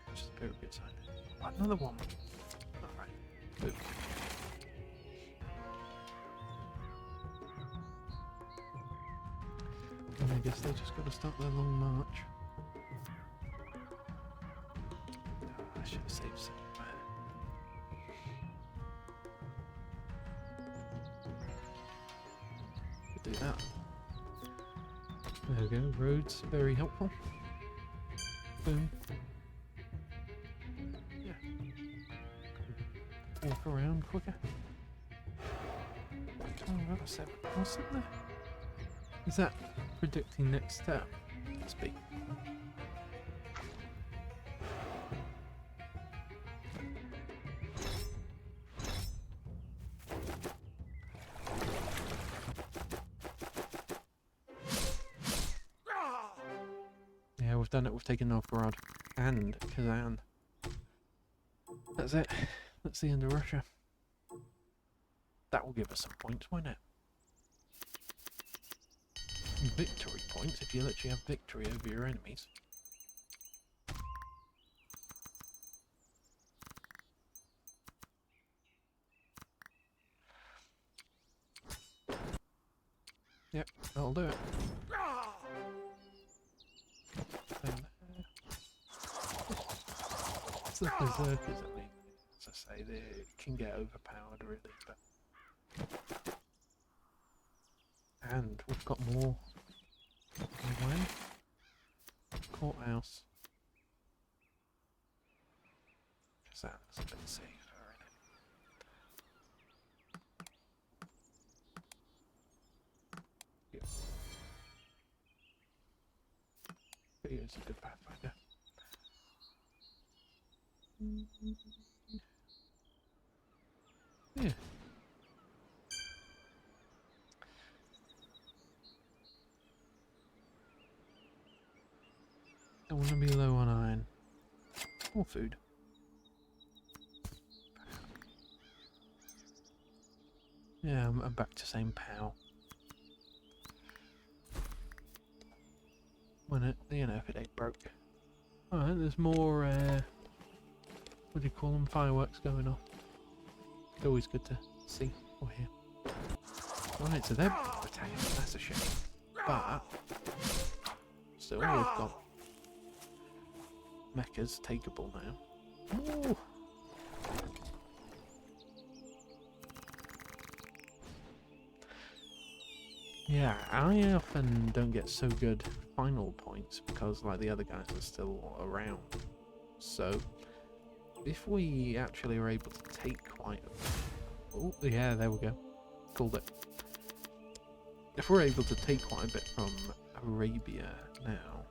which is a very good sign. Oh, another one. Alright. Good. And I guess they just got to start their long march. Oh, I should have saved some. Do that. There we go, roads, very helpful. Boom. Yeah. Walk around quicker. Oh, that's it. What's in there? Is that predicting next step? Must be. Yeah, we've done it. We've taken Novgorod and Kazan. That's it. That's the end of Russia. That will give us some points, won't it? Victory points if you literally have victory over your enemies. Yep, that'll do it. It's the berserkers, I mean, as I say, they can get overpowered really, but... And we've got more... When? Courthouse. Kazan's a bit safer, isn't it? But yeah, it's a good pathfinder. Yeah. Don't want to be low on iron. More food. Yeah, I'm back to saying pow. When it, you know, if it ain't broke. Alright, there's more, what do you call them, fireworks going off. It's always good to see or hear. Right, so they're attacking, that's a shame. But, still, we've got Mecca's takeable now. Ooh. Yeah, I often don't get so good final points because like the other guys are still around. So if we actually are able to take quite a... Oh, yeah, there we go. Called it. If we're able to take quite a bit from Arabia now,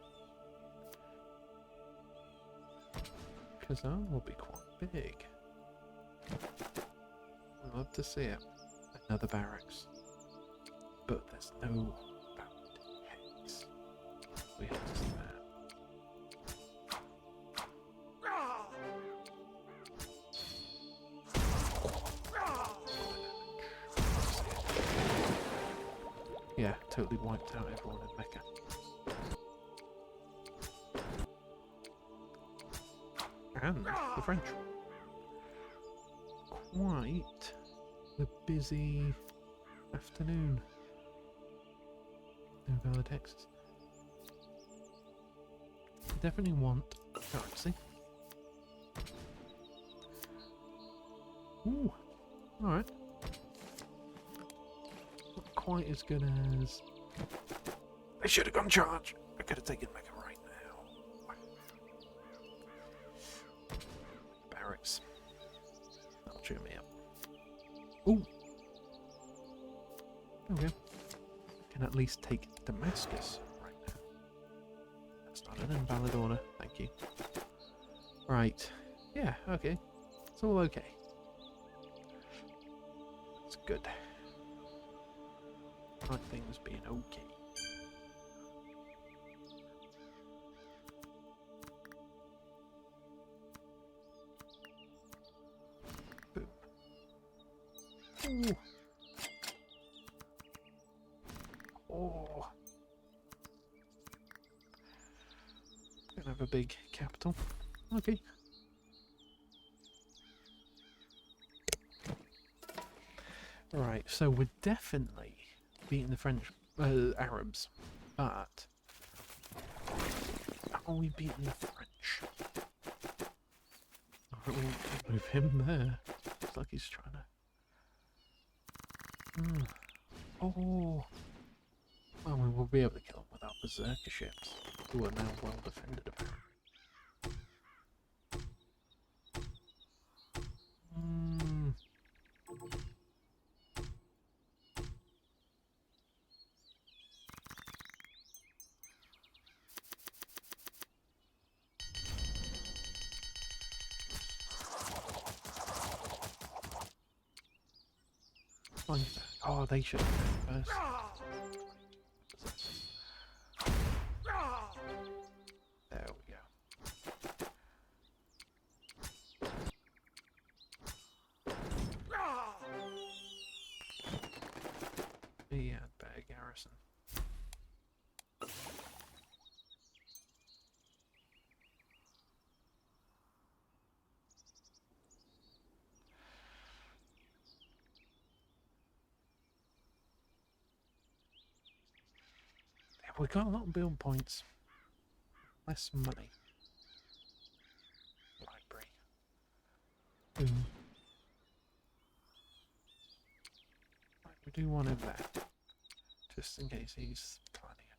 Kazan will be quite big. I'd love to see it. Another barracks. But there's no bound hex. We have to see that. Yeah, totally wiped out everyone in Mecca. And the French. Quite the busy afternoon. No valid hexes. Definitely want currency. Ooh, alright. Not quite as good as... I should have gone charge! I could have taken Mecca right now. Barracks. That'll cheer me up. Ooh! There we go. Can at least take Damascus right now. German and valid order. Thank you. Right. Yeah, okay. It's all okay. It's good. I like things being okay. Boom. Ooh. Oh. Gonna have a big capital. Okay. Right, so we're definitely beating the French, Arabs, but are we beating the French? Oh, move him there. Looks like he's trying to. Oh. Well, we will be able to kill him with our berserker ships, who are now well defended apparently. Oh, they should have been first. There we go. He had better garrison. Yeah, we got a lot of build points. Less money. Library. Boom. Right, we do want him there. Just in case he's planning it.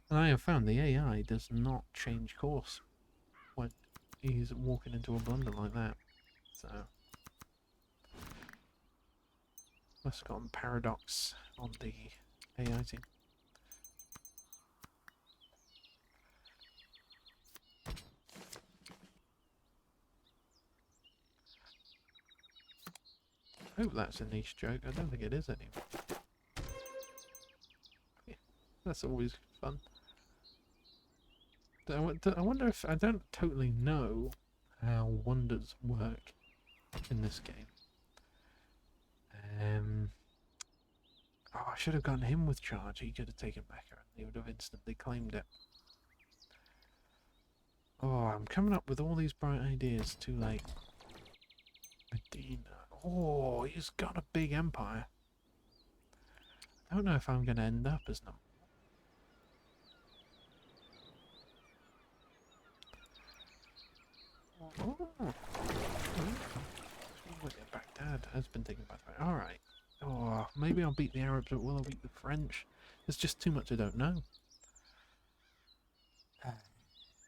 And I have found the AI does not change course when he's walking into a blunder like that. So must have gotten paradox on the AI team. I hope that's a niche joke. I don't think it is anymore. Yeah, that's always fun. I wonder if... I don't totally know how wonders work in this game. Oh, I should have gotten him with charge. He could have taken Mecca and he would have instantly claimed it. Oh, I'm coming up with all these bright ideas. Too late. Medina. Oh, he's got a big empire. I don't know if I'm going to end up as number one. Oh. Baghdad has been taken by the way. Alright. Oh, maybe I'll beat the Arabs, but will I beat the French? There's just too much I don't know.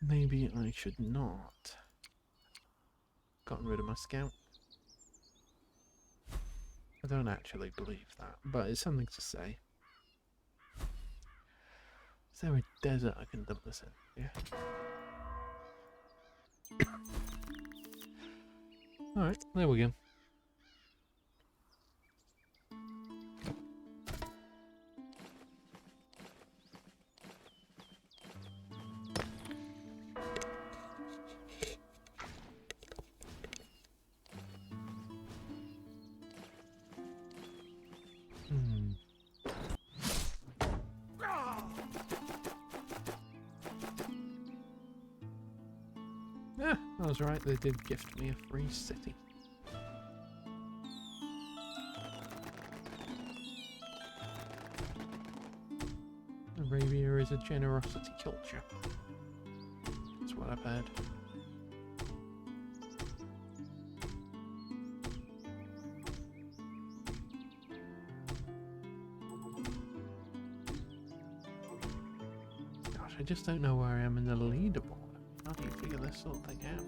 Maybe I should not. Gotten rid of my scout. I don't actually believe that, but it's something to say. Is there a desert I can dump this in? Yeah. Alright, there we go. Yeah, I was right, they did gift me a free city. Arabia is a generosity culture. That's what I've heard. Gosh, I just don't know where I am in the leaderboard. How do you figure this sort of thing out?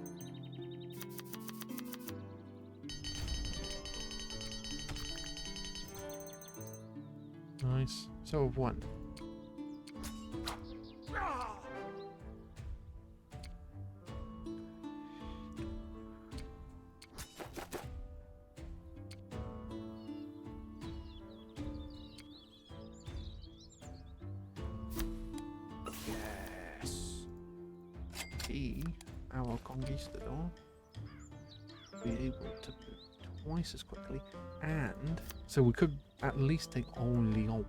Nice. So I've won. he, our conquistador, be able to move twice as quickly, and so we could at least take on Lyon.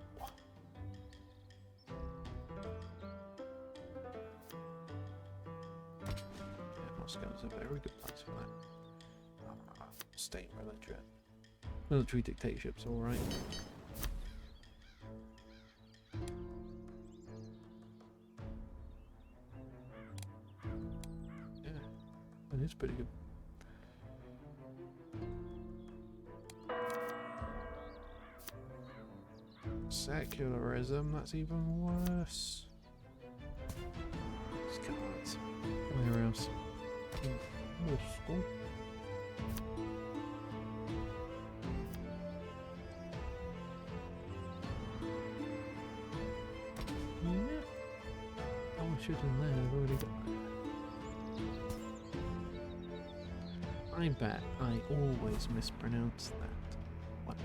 Yeah, Moscow is a very good place for that. State religion. Military dictatorship's alright. Yeah, that is pretty good. Secularism, that's even worse. Scars. Where else? Moscow. Yeah. Oh, I should have there. I've already got that. I bet I always mispronounce that. What?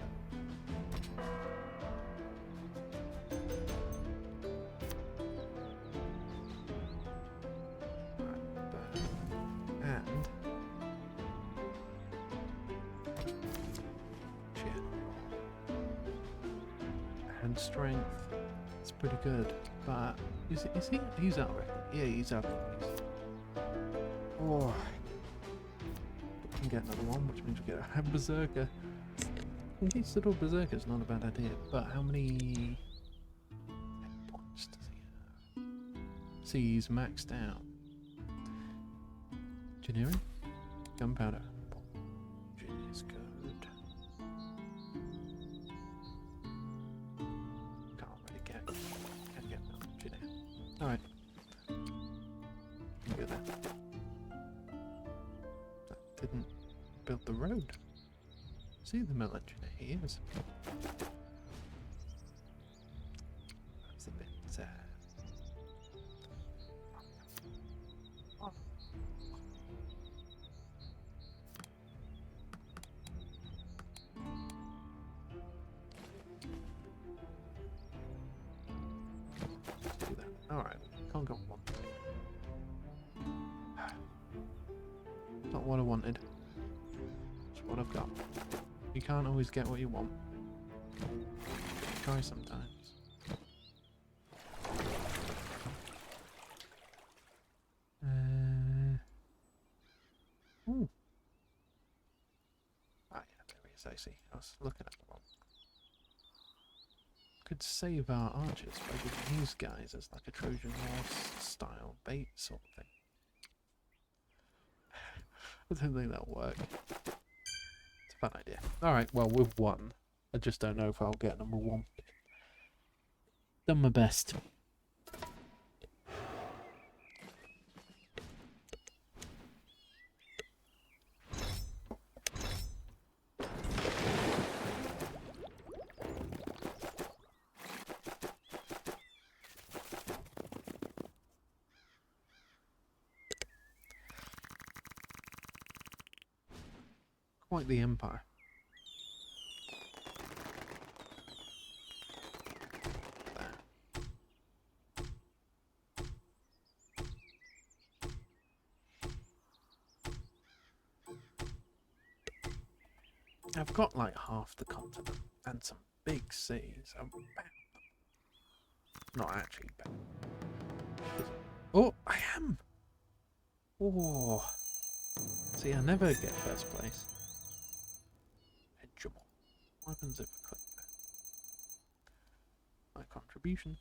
And strength, it's pretty good, but is he? He's out of it. Yeah, he's out of it. Oh, we can get another one, which means we get a berserker. Conquistador berserker's not a bad idea, but how many points does he have? See, he's maxed out. Engineering, gunpowder. Engineer's good. Alright. Look at that. That didn't build the road. See the mill engineer, he is. That's a bit do that. Alright, can't go one. Not what I wanted. It's what I've got. You can't always get what you want. Try sometimes. Ooh. Ah, yeah, there he is, I see. I was looking at the one. Could save our archers by giving these guys as like a Trojan horse style bait sort of thing. I don't think that'll work. It's a fun idea. Alright, well, we've won. I just don't know if I'll get number one. Done my best. Quite the empire. There. I've got like half the continent and some big seas. I'm not actually bad. Oh, I am! Oh. See, I never get first place. Hedgeable. What happens if I click that? My contribution.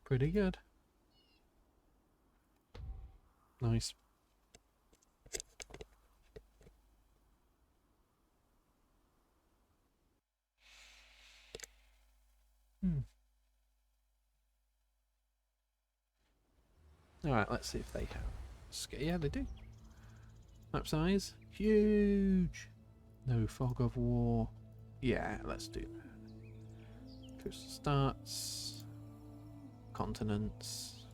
Pretty good. Nice. Alright, let's see if they have. Yeah, they do. Map size, huge. No fog of war. Yeah, let's do that. Coastal stats. Continents.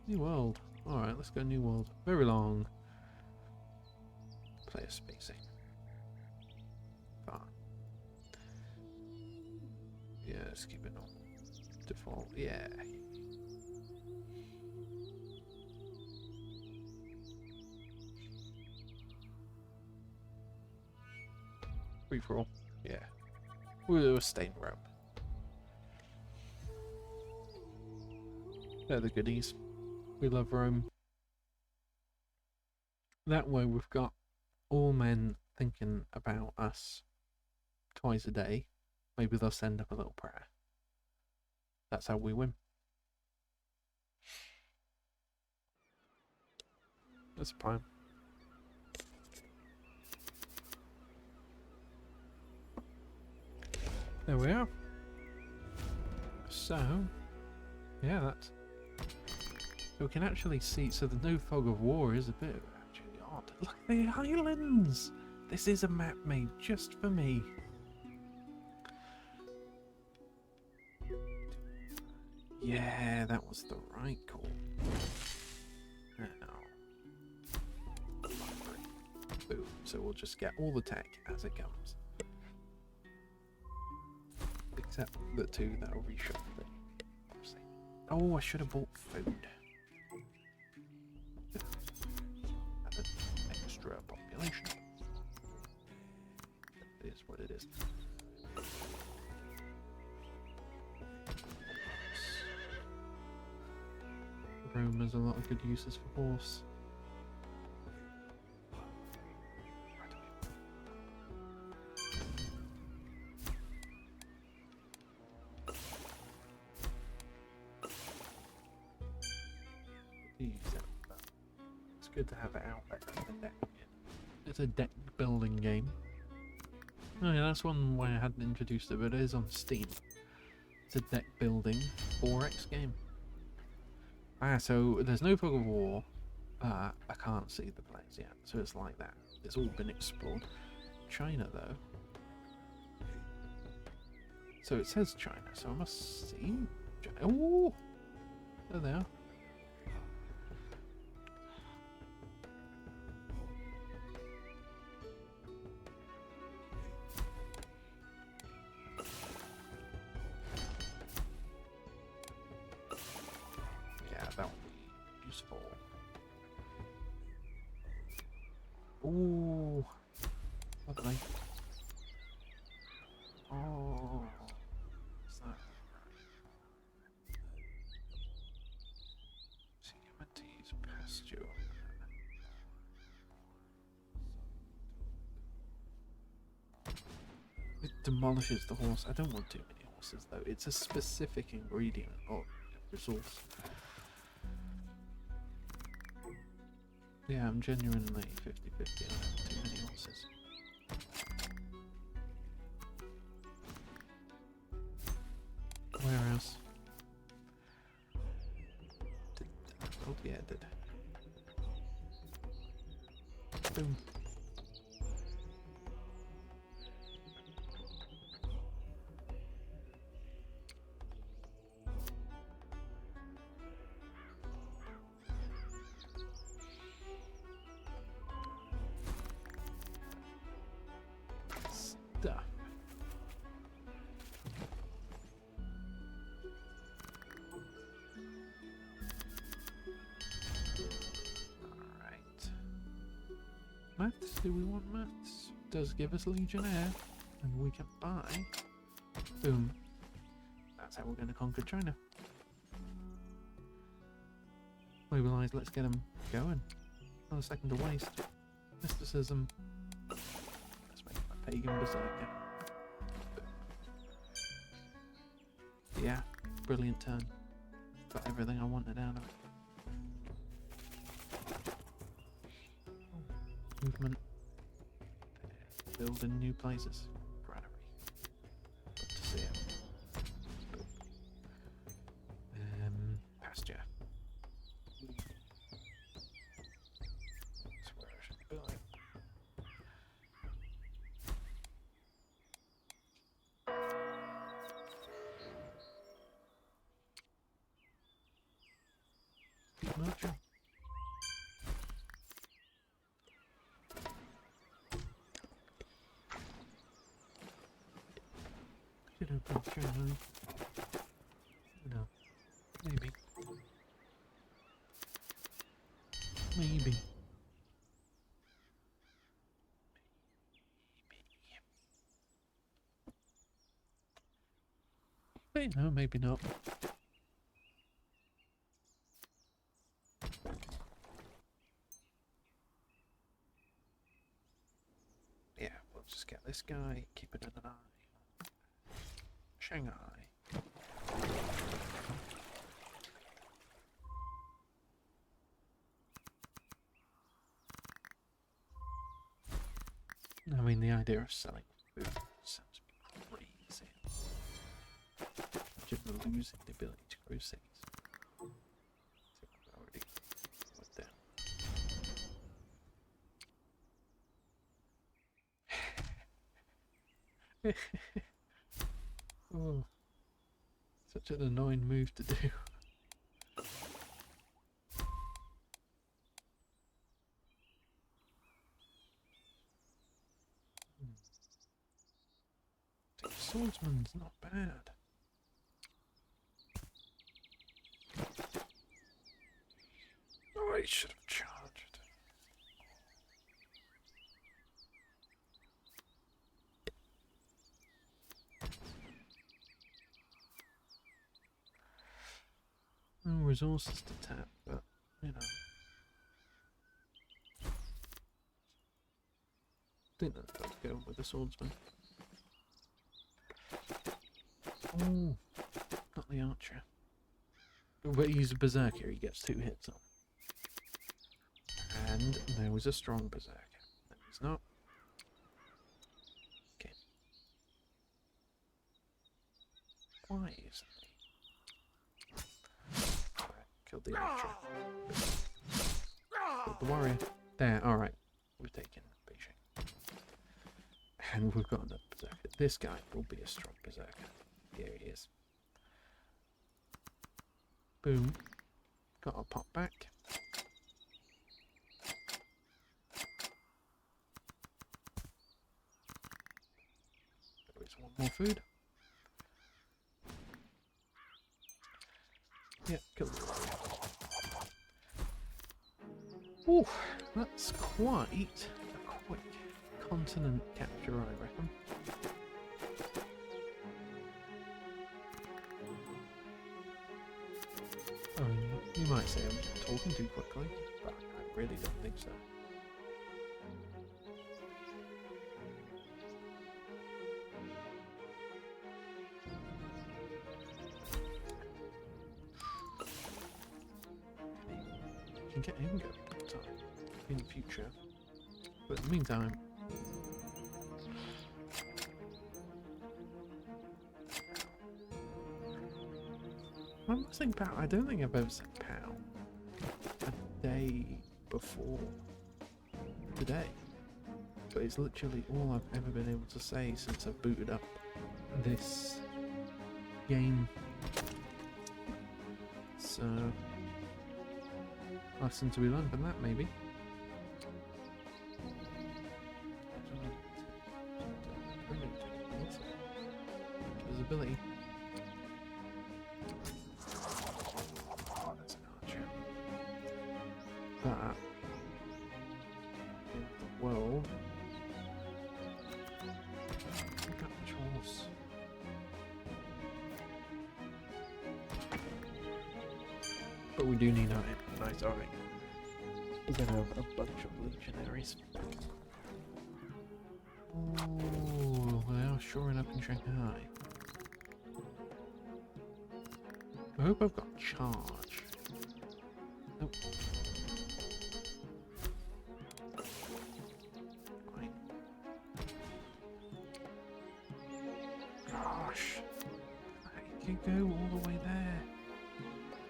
New world. Alright, let's go new world. Very long. Player spacing. Fine. Yeah, let's keep it on default. Yeah. Free for all. Yeah. We'll stay in Rome. They're the goodies. We love Rome. That way we've got all men thinking about us twice a day. Maybe they'll send up a little prayer. That's how we win. That's a plan. There we are. So, yeah, that's... So we can actually see... So the new fog of war is a bit actually odd. Look at the islands! This is a map made just for me. Yeah, that was the right call. Now, boom. So we'll just get all the tech as it comes. Except the two that are reshuffling. Oh, I should have bought food. Have an extra population. It is what it is. Rome has a lot of good uses for horse. It's good to have it out there in the deck. It's a deck building game. Oh yeah, that's one way I hadn't introduced it, but it is on Steam. It's a deck building 4X game. Ah, so there's no fog of war. I can't see the players yet, so it's like that. It's all been explored. China, though. So it says China, so I must see. Oh, there they are. Ooh, lovely. Oh, what's that? Humanities pasture. It demolishes the horse. I don't want too many horses though. It's a specific ingredient or resource. Yeah, I'm genuinely 50-50 on too many horses. Where else? Oh yeah, it did. Boom. Stuff. Alright. Maths? Do we want maths? Does give us Legionnaire, and we can buy. Boom. That's how we're going to conquer China. Mobilise, let's get them going. Not a second to waste. Mysticism. Let's make my pagan berserker. Yeah, brilliant turn. Got everything I wanted out of it. Movement. Building new places. Granary. Good to see it. Pasture. That's where I should build it. Merchant. Should have been true, no. Maybe. Maybe. Wait, no, maybe not. Yeah, we'll just get this guy, keep it an eye on Shanghai. I mean, the idea of selling food sounds crazy. Just losing the ability to grow cities. I've already put down. Oh, such an annoying move to do. The swordsman's not bad. Oh, I should have charged. No resources to tap, but you know. I think that's got to go with the swordsman. Oh, not the archer. But he's a berserker, he gets 2 hits on. And there was a strong berserker. No, he's not. Okay. Why isn't he? Right, killed the archer. Killed the warrior. There, alright. We've taken Beijing. And we've got another berserker. This guy will be a strong berserker. Here he is. Boom. Got our pop back. There is one more food. Yeah, kill the warrior. Ooh, that's quite a quick continent capture, I reckon. I mean, you might say I'm talking too quickly, but I really don't think so. You can get him going in the future, but in the meantime, one more thing, pal. I don't think I've ever said pal a day before today, but it's literally all I've ever been able to say since I've booted up this game. So, lesson to be learned from that, maybe. Visibility. That in the world, look at which horse. But we do need our nice eye. We're gonna have a bunch of legionaries. Oh, they are shoring up in Shanghai. I hope I've got charge. Nope. Right. Gosh. I can go all the way there.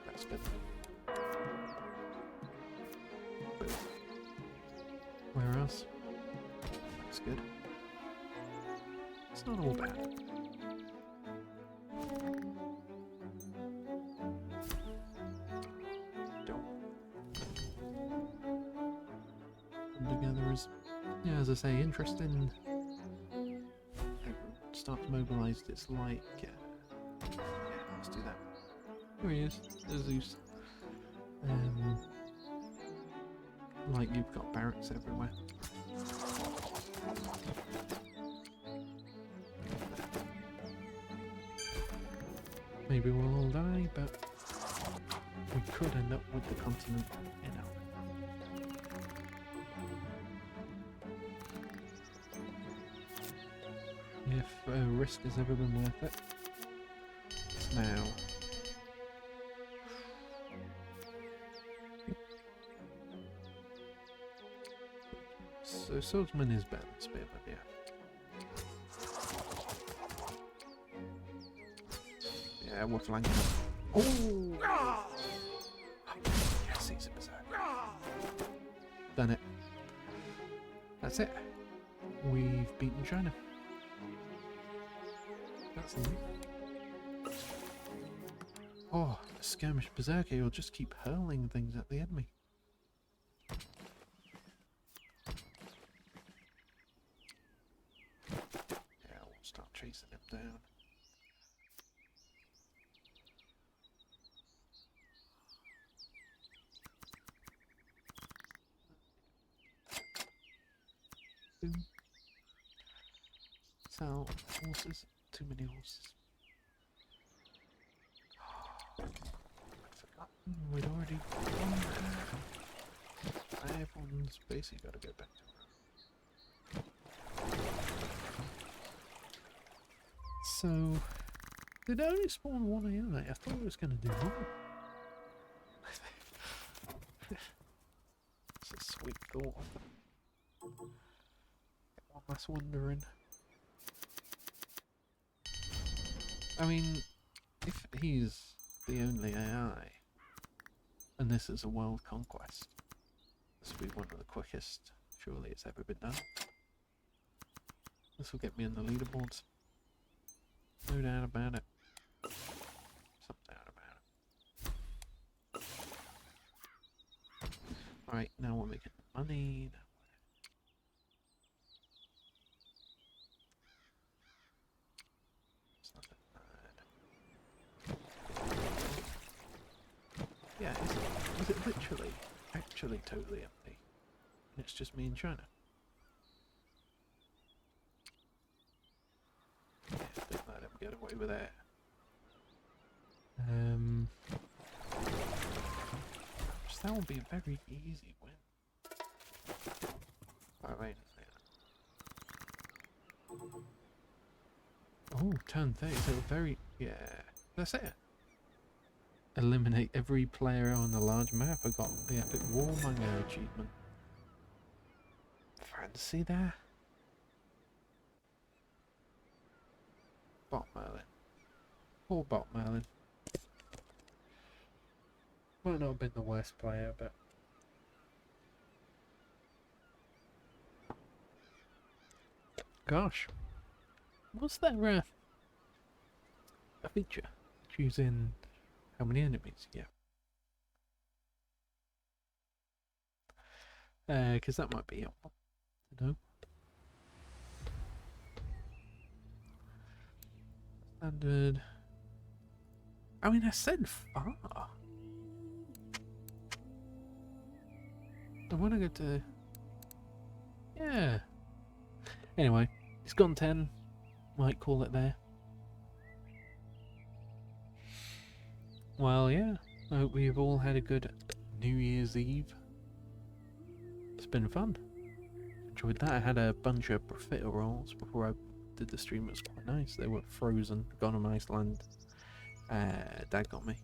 That's good. Boom. Where else? That's good. It's not all bad. Together is, yeah, as I say, interesting. Start to mobilise its like. Yeah, let's do that. Here he is. There's Zeus. Like you've got barracks everywhere. Maybe we'll all die, but we could end up with the continent, you know. If a risk has ever been worth it, it's now. So swordsman is better than spearman, yeah. Yeah, we're flanking. Oh! Yes, he's a berserk. Done it. That's it. We've beaten China. That's neat. Oh, the skirmish berserker will just keep hurling things at the enemy. Yeah, we'll start chasing him down. Boom. Sell horses. Too many horses. I'd forgotten we'd already done that. Everyone's basically got to go back to Rome. So, did it only spawn one AI? I thought it was going to do more. It's a sweet thought. One less wondering. I mean, if he's the only AI, and this is a world conquest, this will be one of the quickest, surely, it's ever been done. This will get me in the leaderboards. No doubt about it. Some doubt about it. Alright, now we're making money. It's not that bad. Yeah, is it literally, actually totally empty? And it's just me and China? Yeah, don't let him get away with that. That will be a very easy win. I mean, yeah. Oh, turn 30, so very, yeah, that's it. Eliminate every player on the large map. I got the epic warmonger achievement. Fancy that? Bot Merlin. Poor Bot Merlin. Might not have been the worst player, but gosh, what's that a feature? Choosing how many enemies? Yeah, because that might be helpful. No. Standard. I mean, I said far. I want to go to... Yeah. Anyway, it's gone 10. Might call it there. Well, yeah. I hope we've all had a good New Year's Eve. It's been fun. Enjoyed that. I had a bunch of profiteroles before I did the stream. It was quite nice. They were frozen. Gone on Iceland. Dad got me.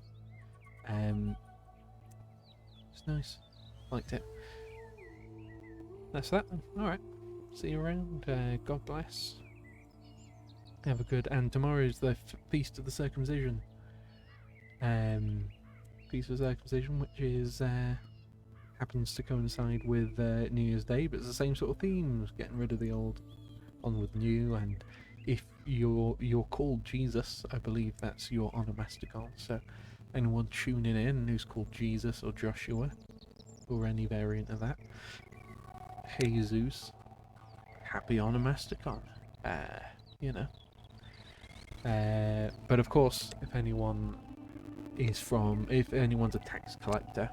It's nice. Liked it. That's that then. Alright. See you around. God bless. Have a good... And tomorrow's the Feast of the Circumcision. Feast of Circumcision, which is... happens to coincide with New Year's Day, but it's the same sort of themes. Getting rid of the old, on with new, and if you're called Jesus, I believe that's your onomasticon. So anyone tuning in who's called Jesus or Joshua, or any variant of that, Jesus, happy onomasticon. You know. But of course, if anyone's a tax collector,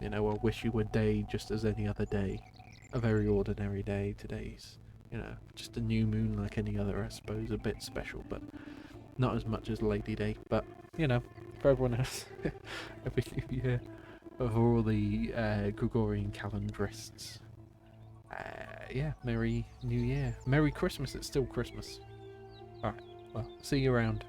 you know, I wish you a day just as any other day. A very ordinary day. Today's, you know, just a new moon like any other, I suppose. A bit special, but not as much as Lady Day. But you know, for everyone else, Happy New Year. But for all the Gregorian calendarists, yeah, Merry New Year. Merry Christmas, it's still Christmas. Alright, well, see you around.